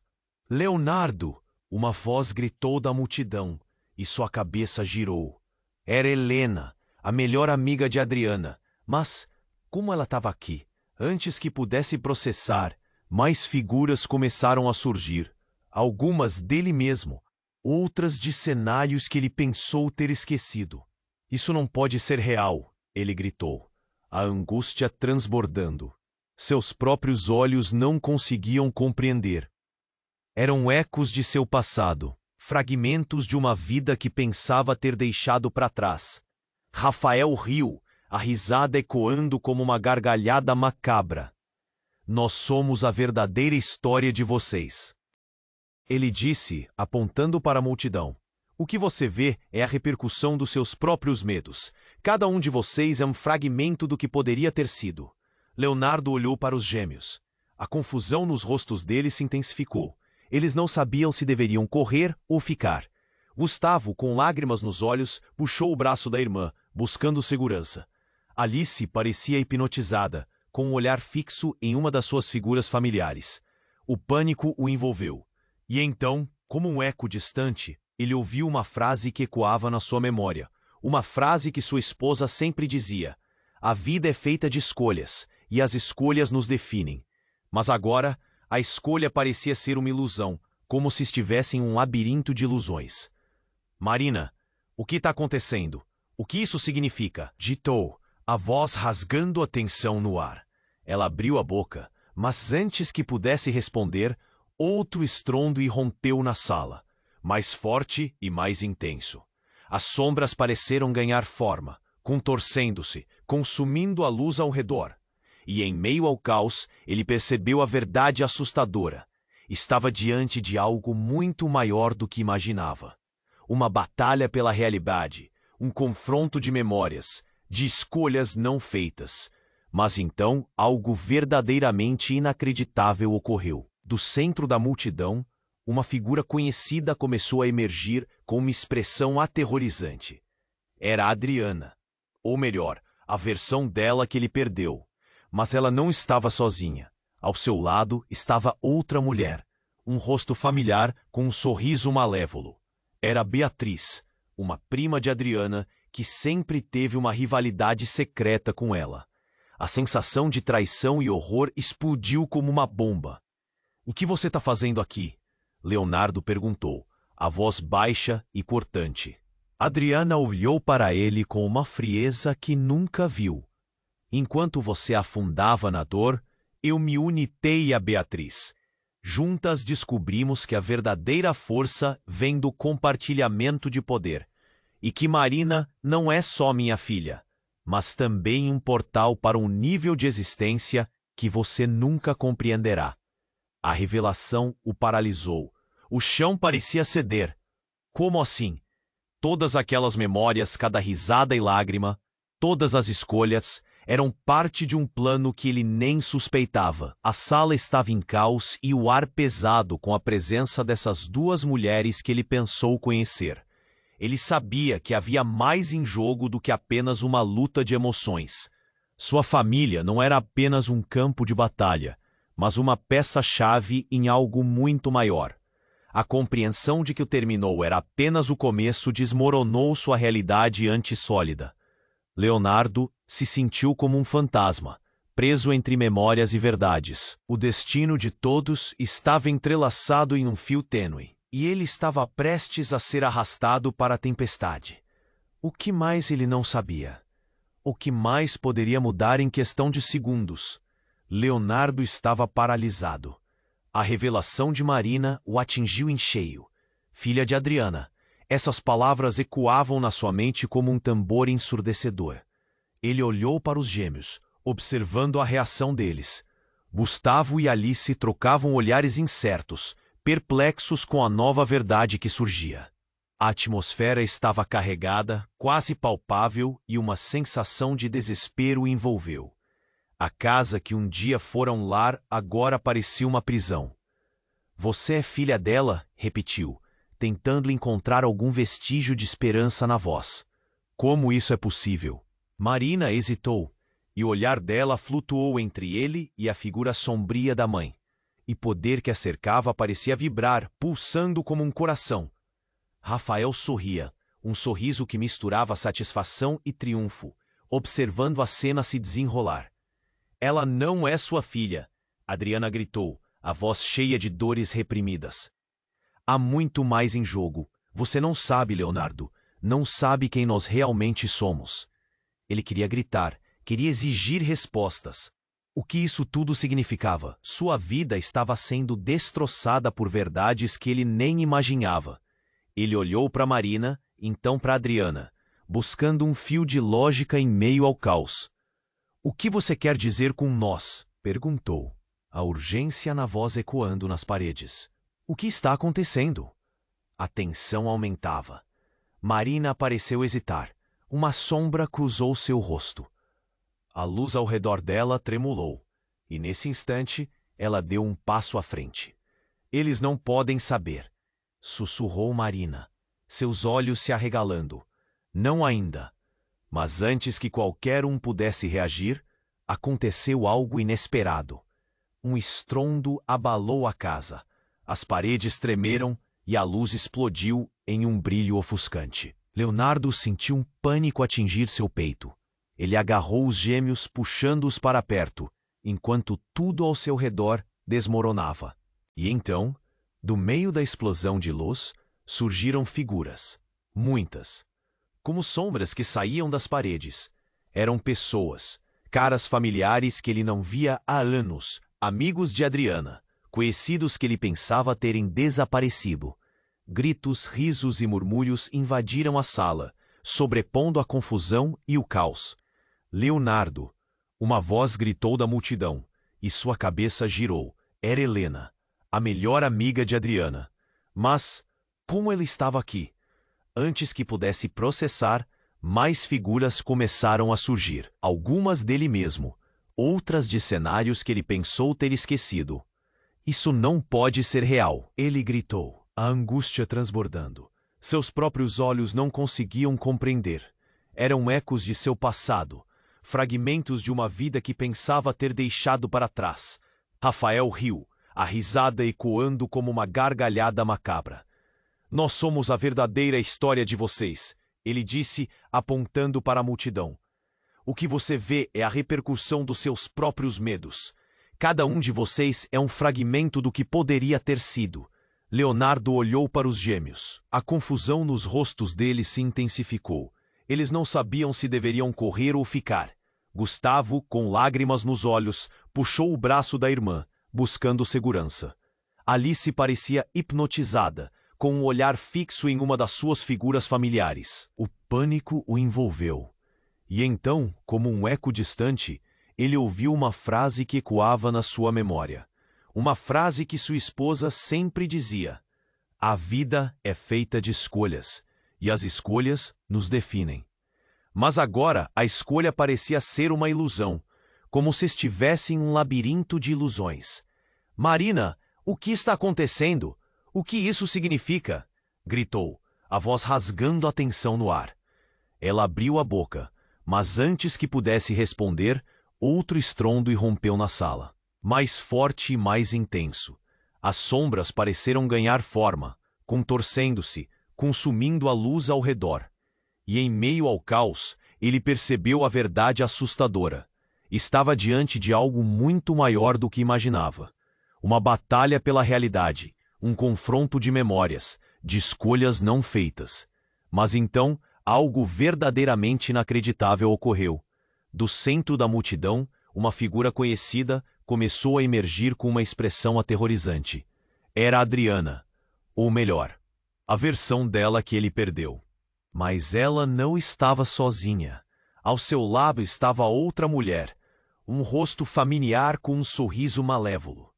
A: "Leonardo!" Uma voz gritou da multidão, e sua cabeça girou. Era Helena, a melhor amiga de Adriana. Mas, como ela estava aqui? Antes que pudesse processar, mais figuras começaram a surgir. Algumas dele mesmo, outras de cenários que ele pensou ter esquecido. "Isso não pode ser real", ele gritou, a angústia transbordando. Seus próprios olhos não conseguiam compreender. Eram ecos de seu passado, fragmentos de uma vida que pensava ter deixado para trás. Rafael riu, a risada ecoando como uma gargalhada macabra. "Nós somos a verdadeira história de vocês", ele disse, apontando para a multidão. O que você vê é a repercussão dos seus próprios medos. Cada um de vocês é um fragmento do que poderia ter sido. Leonardo olhou para os gêmeos. A confusão nos rostos deles se intensificou. Eles não sabiam se deveriam correr ou ficar. Gustavo, com lágrimas nos olhos, puxou o braço da irmã, buscando segurança. Alice parecia hipnotizada, com um olhar fixo em uma das suas figuras familiares. O pânico o envolveu. E então, como um eco distante, ele ouviu uma frase que ecoava na sua memória. Uma frase que sua esposa sempre dizia: "A vida é feita de escolhas, e as escolhas nos definem." Mas agora, a escolha parecia ser uma ilusão, como se estivesse em um labirinto de ilusões. "Marina, o que está acontecendo? O que isso significa?" ditou, a voz rasgando a tensão no ar. Ela abriu a boca, mas antes que pudesse responder, outro estrondo irrompeu na sala, mais forte e mais intenso. As sombras pareceram ganhar forma, contorcendo-se, consumindo a luz ao redor. E em meio ao caos, ele percebeu a verdade assustadora. Estava diante de algo muito maior do que imaginava. Uma batalha pela realidade, um confronto de memórias, de escolhas não feitas. Mas então, algo verdadeiramente inacreditável ocorreu. Do centro da multidão, uma figura conhecida começou a emergir com uma expressão aterrorizante. Era Adriana. Ou melhor, a versão dela que ele perdeu. Mas ela não estava sozinha. Ao seu lado estava outra mulher, um rosto familiar com um sorriso malévolo. Era Beatriz, uma prima de Adriana que sempre teve uma rivalidade secreta com ela. A sensação de traição e horror explodiu como uma bomba. "O que você está fazendo aqui?" Leonardo perguntou, a voz baixa e cortante. Adriana olhou para ele com uma frieza que nunca viu. "Enquanto você afundava na dor, eu me unitei a Beatriz. Juntas descobrimos que a verdadeira força vem do compartilhamento de poder, e que Marina não é só minha filha, mas também um portal para um nível de existência que você nunca compreenderá." A revelação o paralisou. O chão parecia ceder. Como assim? Todas aquelas memórias, cada risada e lágrima, todas as escolhas, eram parte de um plano que ele nem suspeitava. A sala estava em caos e o ar pesado com a presença dessas duas mulheres que ele pensou conhecer. Ele sabia que havia mais em jogo do que apenas uma luta de emoções. Sua família não era apenas um campo de batalha, mas uma peça-chave em algo muito maior. A compreensão de que o terminou era apenas o começo desmoronou sua realidade antissólida. Leonardo se sentiu como um fantasma, preso entre memórias e verdades. O destino de todos estava entrelaçado em um fio tênue, e ele estava prestes a ser arrastado para a tempestade. O que mais ele não sabia? O que mais poderia mudar em questão de segundos? Leonardo estava paralisado. A revelação de Marina o atingiu em cheio. Filha de Adriana. Essas palavras ecoavam na sua mente como um tambor ensurdecedor. Ele olhou para os gêmeos, observando a reação deles. Gustavo e Alice trocavam olhares incertos, perplexos com a nova verdade que surgia. A atmosfera estava carregada, quase palpável, e uma sensação de desespero o envolveu. A casa que um dia fora um lar agora parecia uma prisão. "Você é filha dela?" repetiu, tentando encontrar algum vestígio de esperança na voz. "Como isso é possível?" Marina hesitou, e o olhar dela flutuou entre ele e a figura sombria da mãe. E o poder que a cercava parecia vibrar, pulsando como um coração. Rafael sorria, um sorriso que misturava satisfação e triunfo, observando a cena se desenrolar. "Ela não é sua filha", Adriana gritou, a voz cheia de dores reprimidas. "Há muito mais em jogo. Você não sabe, Leonardo. Não sabe quem nós realmente somos." Ele queria gritar, queria exigir respostas. O que isso tudo significava? Sua vida estava sendo destroçada por verdades que ele nem imaginava. Ele olhou para Marina, então para Adriana, buscando um fio de lógica em meio ao caos. "O que você quer dizer com nós?" perguntou, a urgência na voz ecoando nas paredes. "O que está acontecendo?" A tensão aumentava. Marina pareceu hesitar. Uma sombra cruzou seu rosto. A luz ao redor dela tremulou, e nesse instante ela deu um passo à frente. Eles não podem saber, sussurrou Marina, seus olhos se arregalando. Não ainda. Mas antes que qualquer um pudesse reagir, aconteceu algo inesperado. Um estrondo abalou a casa. As paredes tremeram e a luz explodiu em um brilho ofuscante. Leonardo sentiu um pânico atingir seu peito. Ele agarrou os gêmeos, puxando-os para perto, enquanto tudo ao seu redor desmoronava. E então, do meio da explosão de luz, surgiram figuras. Muitas. Como sombras que saíam das paredes. Eram pessoas, caras familiares que ele não via há anos, amigos de Adriana, conhecidos que ele pensava terem desaparecido. Gritos, risos e murmúrios invadiram a sala, sobrepondo a confusão e o caos. Leonardo! Uma voz gritou da multidão, e sua cabeça girou. Era Helena, a melhor amiga de Adriana. Mas, como ele estava aqui? Antes que pudesse processar, mais figuras começaram a surgir. Algumas dele mesmo, outras de cenários que ele pensou ter esquecido. Isso não pode ser real, ele gritou, a angústia transbordando. Seus próprios olhos não conseguiam compreender. Eram ecos de seu passado, fragmentos de uma vida que pensava ter deixado para trás. Rafael riu, a risada ecoando como uma gargalhada macabra. Nós somos a verdadeira história de vocês, ele disse, apontando para a multidão. O que você vê é a repercussão dos seus próprios medos. Cada um de vocês é um fragmento do que poderia ter sido. Leonardo olhou para os gêmeos. A confusão nos rostos deles se intensificou. Eles não sabiam se deveriam correr ou ficar. Gustavo, com lágrimas nos olhos, puxou o braço da irmã, buscando segurança. Alice parecia hipnotizada, com um olhar fixo em uma das suas figuras familiares. O pânico o envolveu. E então, como um eco distante, ele ouviu uma frase que ecoava na sua memória. Uma frase que sua esposa sempre dizia: a vida é feita de escolhas, e as escolhas nos definem. Mas agora a escolha parecia ser uma ilusão, como se estivesse em um labirinto de ilusões. Marina, o que está acontecendo? O que isso significa? Gritou, a voz rasgando a tensão no ar. Ela abriu a boca, mas antes que pudesse responder, outro estrondo irrompeu na sala. Mais forte e mais intenso. As sombras pareceram ganhar forma, contorcendo-se, consumindo a luz ao redor. E em meio ao caos, ele percebeu a verdade assustadora. Estava diante de algo muito maior do que imaginava. Uma batalha pela realidade, um confronto de memórias, de escolhas não feitas. Mas então, algo verdadeiramente inacreditável ocorreu. Do centro da multidão, uma figura conhecida começou a emergir com uma expressão aterrorizante. Era Adriana, ou melhor, a versão dela que ele perdeu. Mas ela não estava sozinha. Ao seu lado estava outra mulher, um rosto familiar com um sorriso malévolo.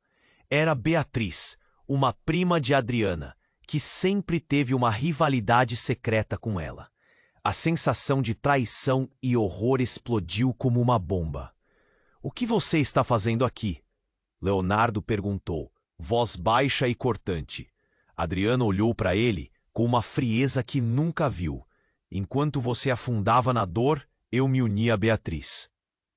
A: Era Beatriz, uma prima de Adriana, que sempre teve uma rivalidade secreta com ela. A sensação de traição e horror explodiu como uma bomba. O que você está fazendo aqui? Leonardo perguntou, voz baixa e cortante. Adriana olhou para ele com uma frieza que nunca viu. Enquanto você afundava na dor, eu me uni a Beatriz.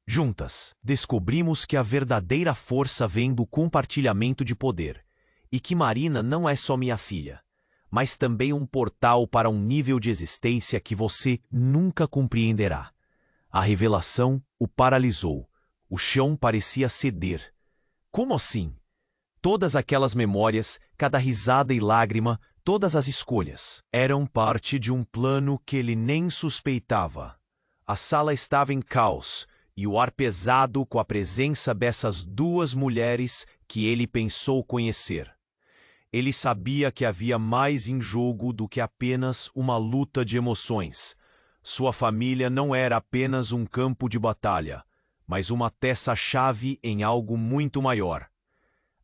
A: Juntas, descobrimos que a verdadeira força vem do compartilhamento de poder, e que Marina não é só minha filha, mas também um portal para um nível de existência que você nunca compreenderá. A revelação o paralisou. O chão parecia ceder. Como assim? Todas aquelas memórias, cada risada e lágrima, todas as escolhas, eram parte de um plano que ele nem suspeitava. A sala estava em caos, e o ar pesado com a presença dessas duas mulheres que ele pensou conhecer. Ele sabia que havia mais em jogo do que apenas uma luta de emoções. Sua família não era apenas um campo de batalha, mas uma peça-chave em algo muito maior.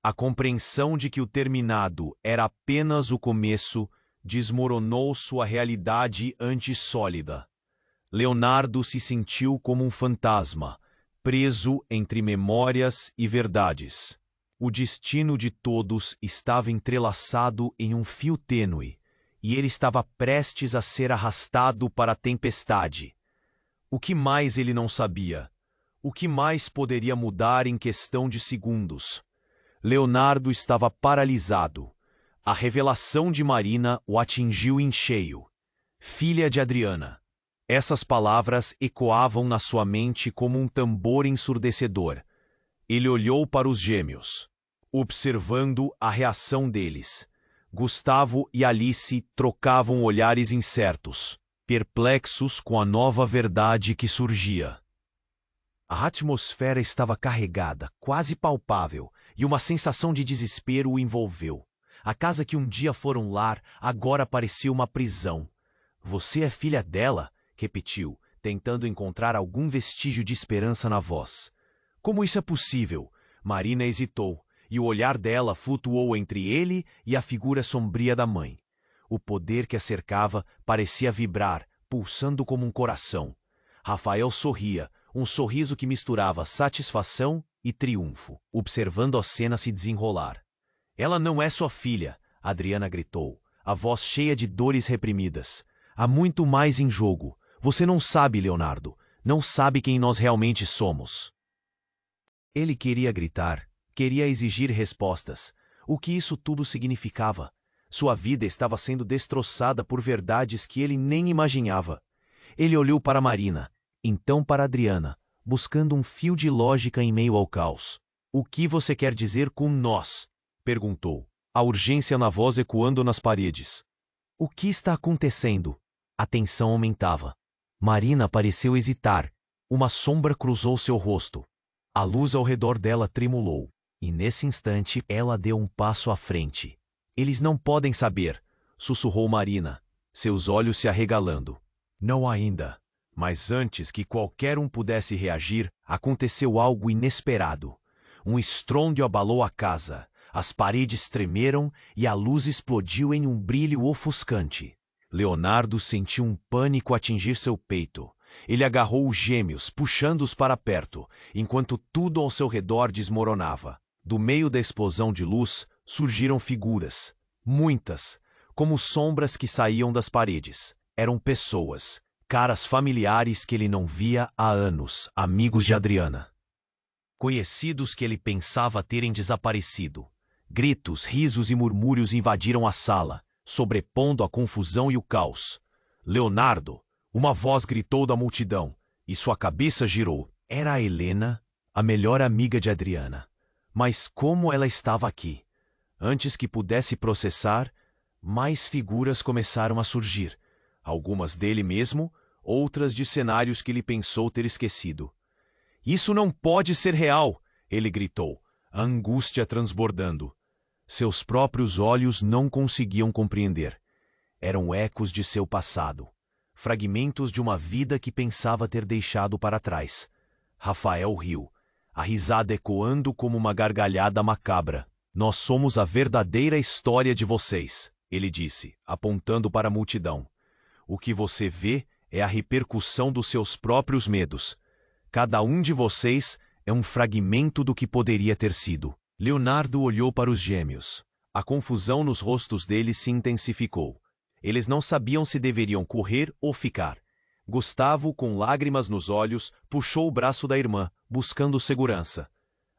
A: A compreensão de que o terminado era apenas o começo desmoronou sua realidade antissólida. Leonardo se sentiu como um fantasma, preso entre memórias e verdades. O destino de todos estava entrelaçado em um fio tênue, e ele estava prestes a ser arrastado para a tempestade. O que mais ele não sabia? O que mais poderia mudar em questão de segundos? Leonardo estava paralisado. A revelação de Marina o atingiu em cheio. Filha de Adriana. Essas palavras ecoavam na sua mente como um tambor ensurdecedor. Ele olhou para os gêmeos, observando a reação deles. Gustavo e Alice trocavam olhares incertos, perplexos com a nova verdade que surgia. A atmosfera estava carregada, quase palpável, e uma sensação de desespero o envolveu. A casa que um dia fora um lar, agora parecia uma prisão. "Você é filha dela?" repetiu, tentando encontrar algum vestígio de esperança na voz. "Como isso é possível?" Marina hesitou, e o olhar dela flutuou entre ele e a figura sombria da mãe. O poder que a cercava parecia vibrar, pulsando como um coração. Rafael sorria, um sorriso que misturava satisfação e triunfo, observando a cena se desenrolar. "Ela não é sua filha", Adriana gritou, a voz cheia de dores reprimidas. "Há muito mais em jogo. Você não sabe, Leonardo. Não sabe quem nós realmente somos." Ele queria gritar, queria exigir respostas. O que isso tudo significava? Sua vida estava sendo destroçada por verdades que ele nem imaginava. Ele olhou para Marina, então para Adriana, buscando um fio de lógica em meio ao caos. "O que você quer dizer com nós?" perguntou, a urgência na voz ecoando nas paredes. "O que está acontecendo?" A tensão aumentava. Marina pareceu hesitar. Uma sombra cruzou seu rosto. A luz ao redor dela tremulou, e nesse instante ela deu um passo à frente. "Eles não podem saber", sussurrou Marina, seus olhos se arregalando. "Não ainda." Mas antes que qualquer um pudesse reagir, aconteceu algo inesperado. Um estrondo abalou a casa, as paredes tremeram e a luz explodiu em um brilho ofuscante. Leonardo sentiu um pânico atingir seu peito. Ele agarrou os gêmeos, puxando-os para perto, enquanto tudo ao seu redor desmoronava. Do meio da explosão de luz, surgiram figuras. Muitas, como sombras que saíam das paredes. Eram pessoas, caras familiares que ele não via há anos, amigos de Adriana. Conhecidos que ele pensava terem desaparecido. Gritos, risos e murmúrios invadiram a sala, sobrepondo a confusão e o caos. "Leonardo!" Uma voz gritou da multidão, e sua cabeça girou. Era a Helena, a melhor amiga de Adriana. Mas como ela estava aqui? Antes que pudesse processar, mais figuras começaram a surgir. Algumas dele mesmo, outras de cenários que ele pensou ter esquecido. "Isso não pode ser real!" ele gritou, a angústia transbordando. Seus próprios olhos não conseguiam compreender. Eram ecos de seu passado, fragmentos de uma vida que pensava ter deixado para trás. Rafael riu, a risada ecoando como uma gargalhada macabra. "Nós somos a verdadeira história de vocês", ele disse, apontando para a multidão. "O que você vê é a repercussão dos seus próprios medos. Cada um de vocês é um fragmento do que poderia ter sido." Leonardo olhou para os gêmeos. A confusão nos rostos deles se intensificou. Eles não sabiam se deveriam correr ou ficar. Gustavo, com lágrimas nos olhos, puxou o braço da irmã, buscando segurança.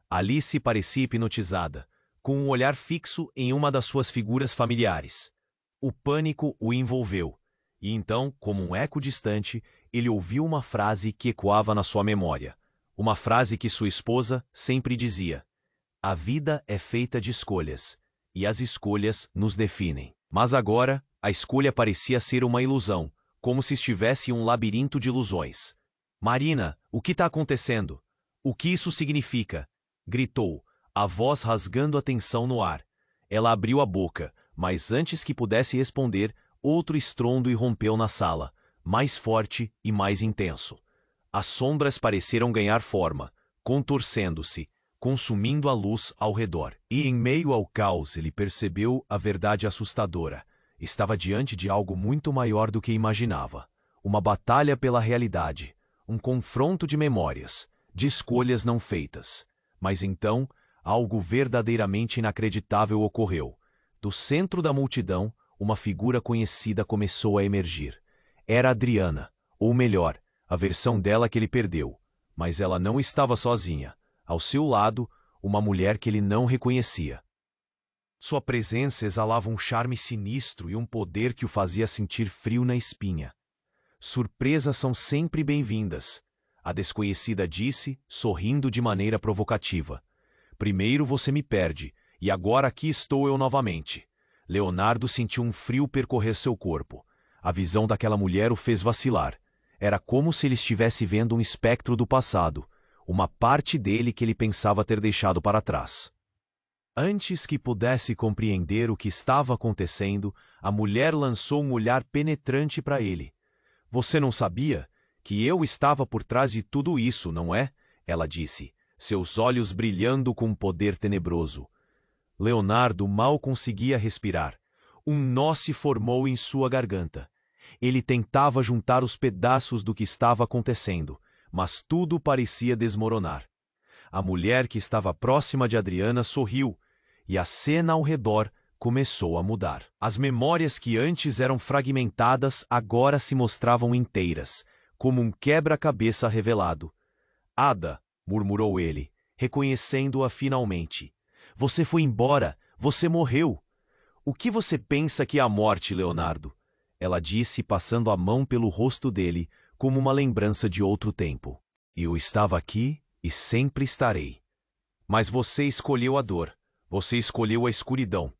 A: Alice parecia hipnotizada, com um olhar fixo em uma das suas figuras familiares. O pânico o envolveu, e então, como um eco distante, ele ouviu uma frase que ecoava na sua memória. Uma frase que sua esposa sempre dizia: "A vida é feita de escolhas, e as escolhas nos definem." Mas agora, a escolha parecia ser uma ilusão, como se estivesse em um labirinto de ilusões. "Marina, o que está acontecendo? O que isso significa?" gritou, a voz rasgando a tensão no ar. Ela abriu a boca, mas antes que pudesse responder, outro estrondo irrompeu na sala, mais forte e mais intenso. As sombras pareceram ganhar forma, contorcendo-se, consumindo a luz ao redor. E em meio ao caos ele percebeu a verdade assustadora. Estava diante de algo muito maior do que imaginava. Uma batalha pela realidade, um confronto de memórias, de escolhas não feitas. Mas então, algo verdadeiramente inacreditável ocorreu. Do centro da multidão, uma figura conhecida começou a emergir. Era Adriana, ou melhor, a versão dela que ele perdeu. Mas ela não estava sozinha. Ao seu lado, uma mulher que ele não reconhecia. Sua presença exalava um charme sinistro e um poder que o fazia sentir frio na espinha. Surpresas são sempre bem-vindas, a desconhecida disse, sorrindo de maneira provocativa. Primeiro você me perde, e agora aqui estou eu novamente. Leonardo sentiu um frio percorrer seu corpo. A visão daquela mulher o fez vacilar. Era como se ele estivesse vendo um espectro do passado, uma parte dele que ele pensava ter deixado para trás. Antes que pudesse compreender o que estava acontecendo, a mulher lançou um olhar penetrante para ele. Você não sabia que eu estava por trás de tudo isso, não é? Ela disse, seus olhos brilhando com um poder tenebroso. Leonardo mal conseguia respirar. Um nó se formou em sua garganta. Ele tentava juntar os pedaços do que estava acontecendo, mas tudo parecia desmoronar. A mulher que estava próxima de Adriana sorriu, e a cena ao redor começou a mudar. As memórias que antes eram fragmentadas agora se mostravam inteiras, como um quebra-cabeça revelado. Ada, murmurou ele, reconhecendo-a finalmente. Você foi embora, você morreu. O que você pensa que é a morte, Leonardo? Ela disse, passando a mão pelo rosto dele, como uma lembrança de outro tempo. Eu estava aqui e sempre estarei. Mas você escolheu a dor. Você escolheu a escuridão.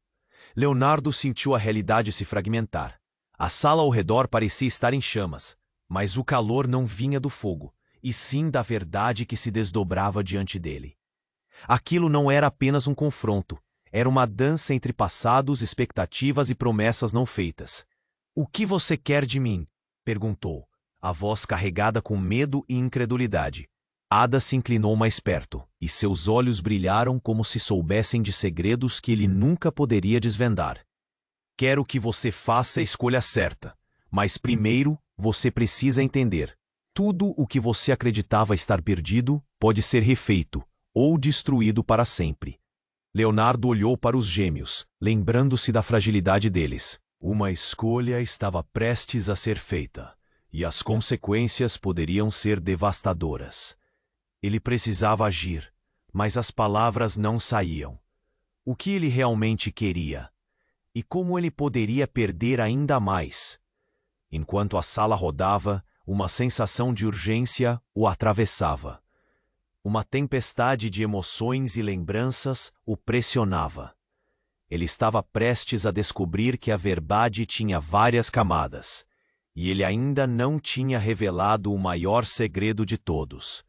A: Leonardo sentiu a realidade se fragmentar. A sala ao redor parecia estar em chamas, mas o calor não vinha do fogo, e sim da verdade que se desdobrava diante dele. Aquilo não era apenas um confronto, era uma dança entre passados, expectativas e promessas não feitas. O que você quer de mim? Perguntou, a voz carregada com medo e incredulidade. Ada se inclinou mais perto, e seus olhos brilharam como se soubessem de segredos que ele nunca poderia desvendar. Quero que você faça a escolha certa, mas primeiro você precisa entender. Tudo o que você acreditava estar perdido pode ser refeito ou destruído para sempre. Leonardo olhou para os gêmeos, lembrando-se da fragilidade deles. Uma escolha estava prestes a ser feita, e as consequências poderiam ser devastadoras. Ele precisava agir, mas as palavras não saíam. O que ele realmente queria? E como ele poderia perder ainda mais? Enquanto a sala rodava, uma sensação de urgência o atravessava. Uma tempestade de emoções e lembranças o pressionava. Ele estava prestes a descobrir que a verdade tinha várias camadas, e ele ainda não tinha revelado o maior segredo de todos.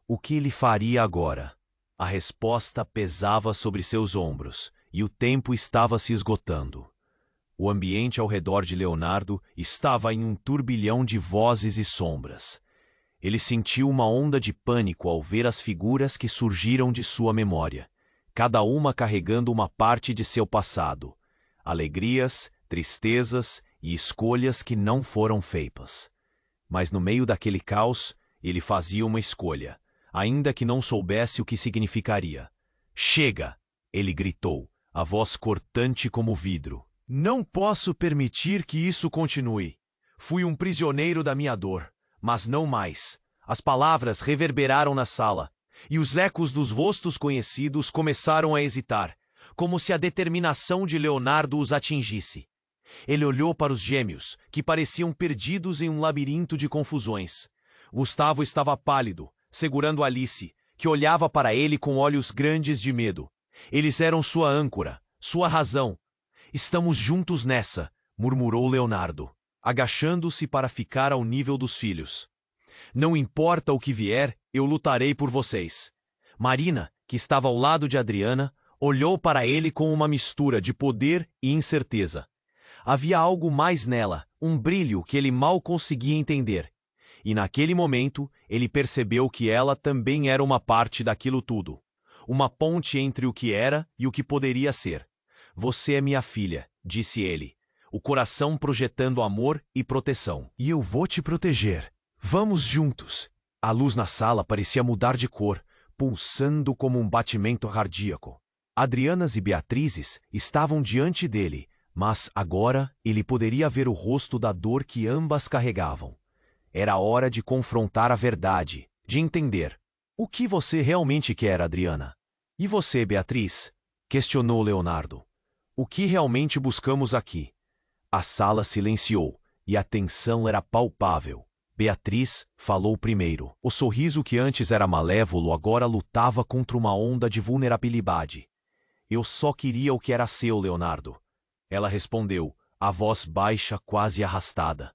A: O que ele faria agora? A resposta pesava sobre seus ombros, e o tempo estava se esgotando. O ambiente ao redor de Leonardo estava em um turbilhão de vozes e sombras. Ele sentiu uma onda de pânico ao ver as figuras que surgiram de sua memória, cada uma carregando uma parte de seu passado, alegrias, tristezas e escolhas que não foram feitas. Mas no meio daquele caos, ele fazia uma escolha, ainda que não soubesse o que significaria. Chega! Ele gritou, a voz cortante como vidro. Não posso permitir que isso continue. Fui um prisioneiro da minha dor, mas não mais. As palavras reverberaram na sala, e os ecos dos rostos conhecidos começaram a hesitar, como se a determinação de Leonardo os atingisse. Ele olhou para os gêmeos, que pareciam perdidos em um labirinto de confusões. Gustavo estava pálido, segurando Alice, que olhava para ele com olhos grandes de medo. Eles eram sua âncora, sua razão. Estamos juntos nessa, murmurou Leonardo, agachando-se para ficar ao nível dos filhos. Não importa o que vier, eu lutarei por vocês. Marina, que estava ao lado de Adriana, olhou para ele com uma mistura de poder e incerteza. Havia algo mais nela, um brilho que ele mal conseguia entender. E naquele momento, ele percebeu que ela também era uma parte daquilo tudo. Uma ponte entre o que era e o que poderia ser. Você é minha filha, disse ele. o coração projetando amor e proteção. E eu vou te proteger. Vamos juntos. A luz na sala parecia mudar de cor, pulsando como um batimento cardíaco. Adrianas e Beatrizes estavam diante dele, mas agora ele poderia ver o rosto da dor que ambas carregavam. Era hora de confrontar a verdade, de entender. O que você realmente quer, Adriana? E você, Beatriz? Questionou Leonardo. O que realmente buscamos aqui? A sala silenciou, e a tensão era palpável. Beatriz falou primeiro. O sorriso que antes era malévolo agora lutava contra uma onda de vulnerabilidade. Eu só queria o que era seu, Leonardo. Ela respondeu, a voz baixa, quase arrastada.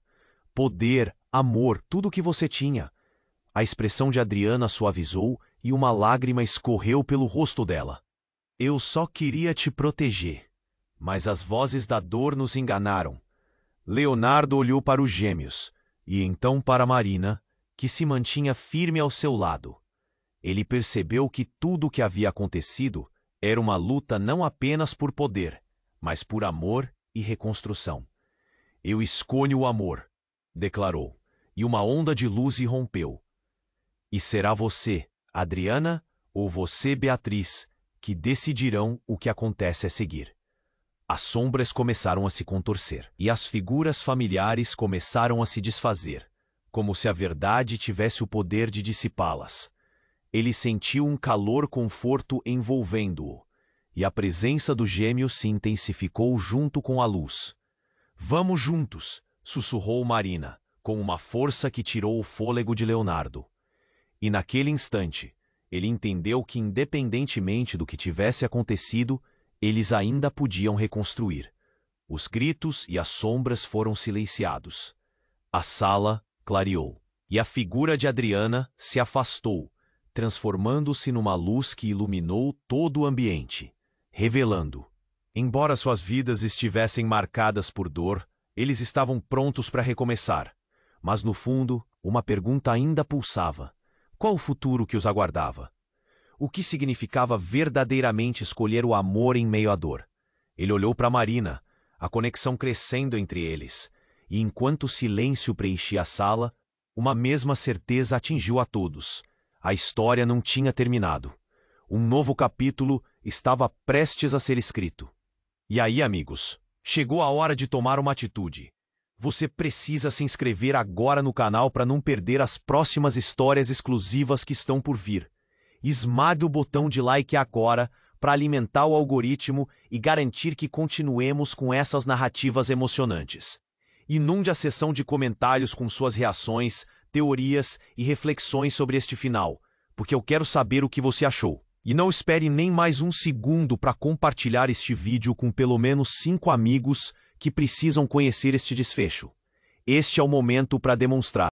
A: Poder, amor, tudo o que você tinha. A expressão de Adriana suavizou e uma lágrima escorreu pelo rosto dela. Eu só queria te proteger. Mas as vozes da dor nos enganaram. Leonardo olhou para os gêmeos, e então para Marina, que se mantinha firme ao seu lado. Ele percebeu que tudo o que havia acontecido era uma luta não apenas por poder, mas por amor e reconstrução. Eu escolho o amor, declarou, e uma onda de luz irrompeu. E será você, Adriana, ou você, Beatriz, que decidirão o que acontece a seguir. As sombras começaram a se contorcer, e as figuras familiares começaram a se desfazer, como se a verdade tivesse o poder de dissipá-las. Ele sentiu um calor conforto envolvendo-o, e a presença do gêmeo se intensificou junto com a luz. Vamos juntos, sussurrou Marina, com uma força que tirou o fôlego de Leonardo. E naquele instante, ele entendeu que independentemente do que tivesse acontecido, eles ainda podiam reconstruir. Os gritos e as sombras foram silenciados. A sala clareou, e a figura de Adriana se afastou, transformando-se numa luz que iluminou todo o ambiente, revelando. Embora suas vidas estivessem marcadas por dor, eles estavam prontos para recomeçar. Mas no fundo, uma pergunta ainda pulsava. Qual o futuro que os aguardava? O que significava verdadeiramente escolher o amor em meio à dor? Ele olhou para Marina, a conexão crescendo entre eles, e enquanto o silêncio preenchia a sala, uma mesma certeza atingiu a todos. A história não tinha terminado. Um novo capítulo estava prestes a ser escrito. E aí, amigos, chegou a hora de tomar uma atitude. Você precisa se inscrever agora no canal para não perder as próximas histórias exclusivas que estão por vir. Esmague o botão de like agora para alimentar o algoritmo e garantir que continuemos com essas narrativas emocionantes. Inunde a seção de comentários com suas reações, teorias e reflexões sobre este final, porque eu quero saber o que você achou. E não espere nem mais um segundo para compartilhar este vídeo com pelo menos 5 amigos que precisam conhecer este desfecho. Este é o momento para demonstrar.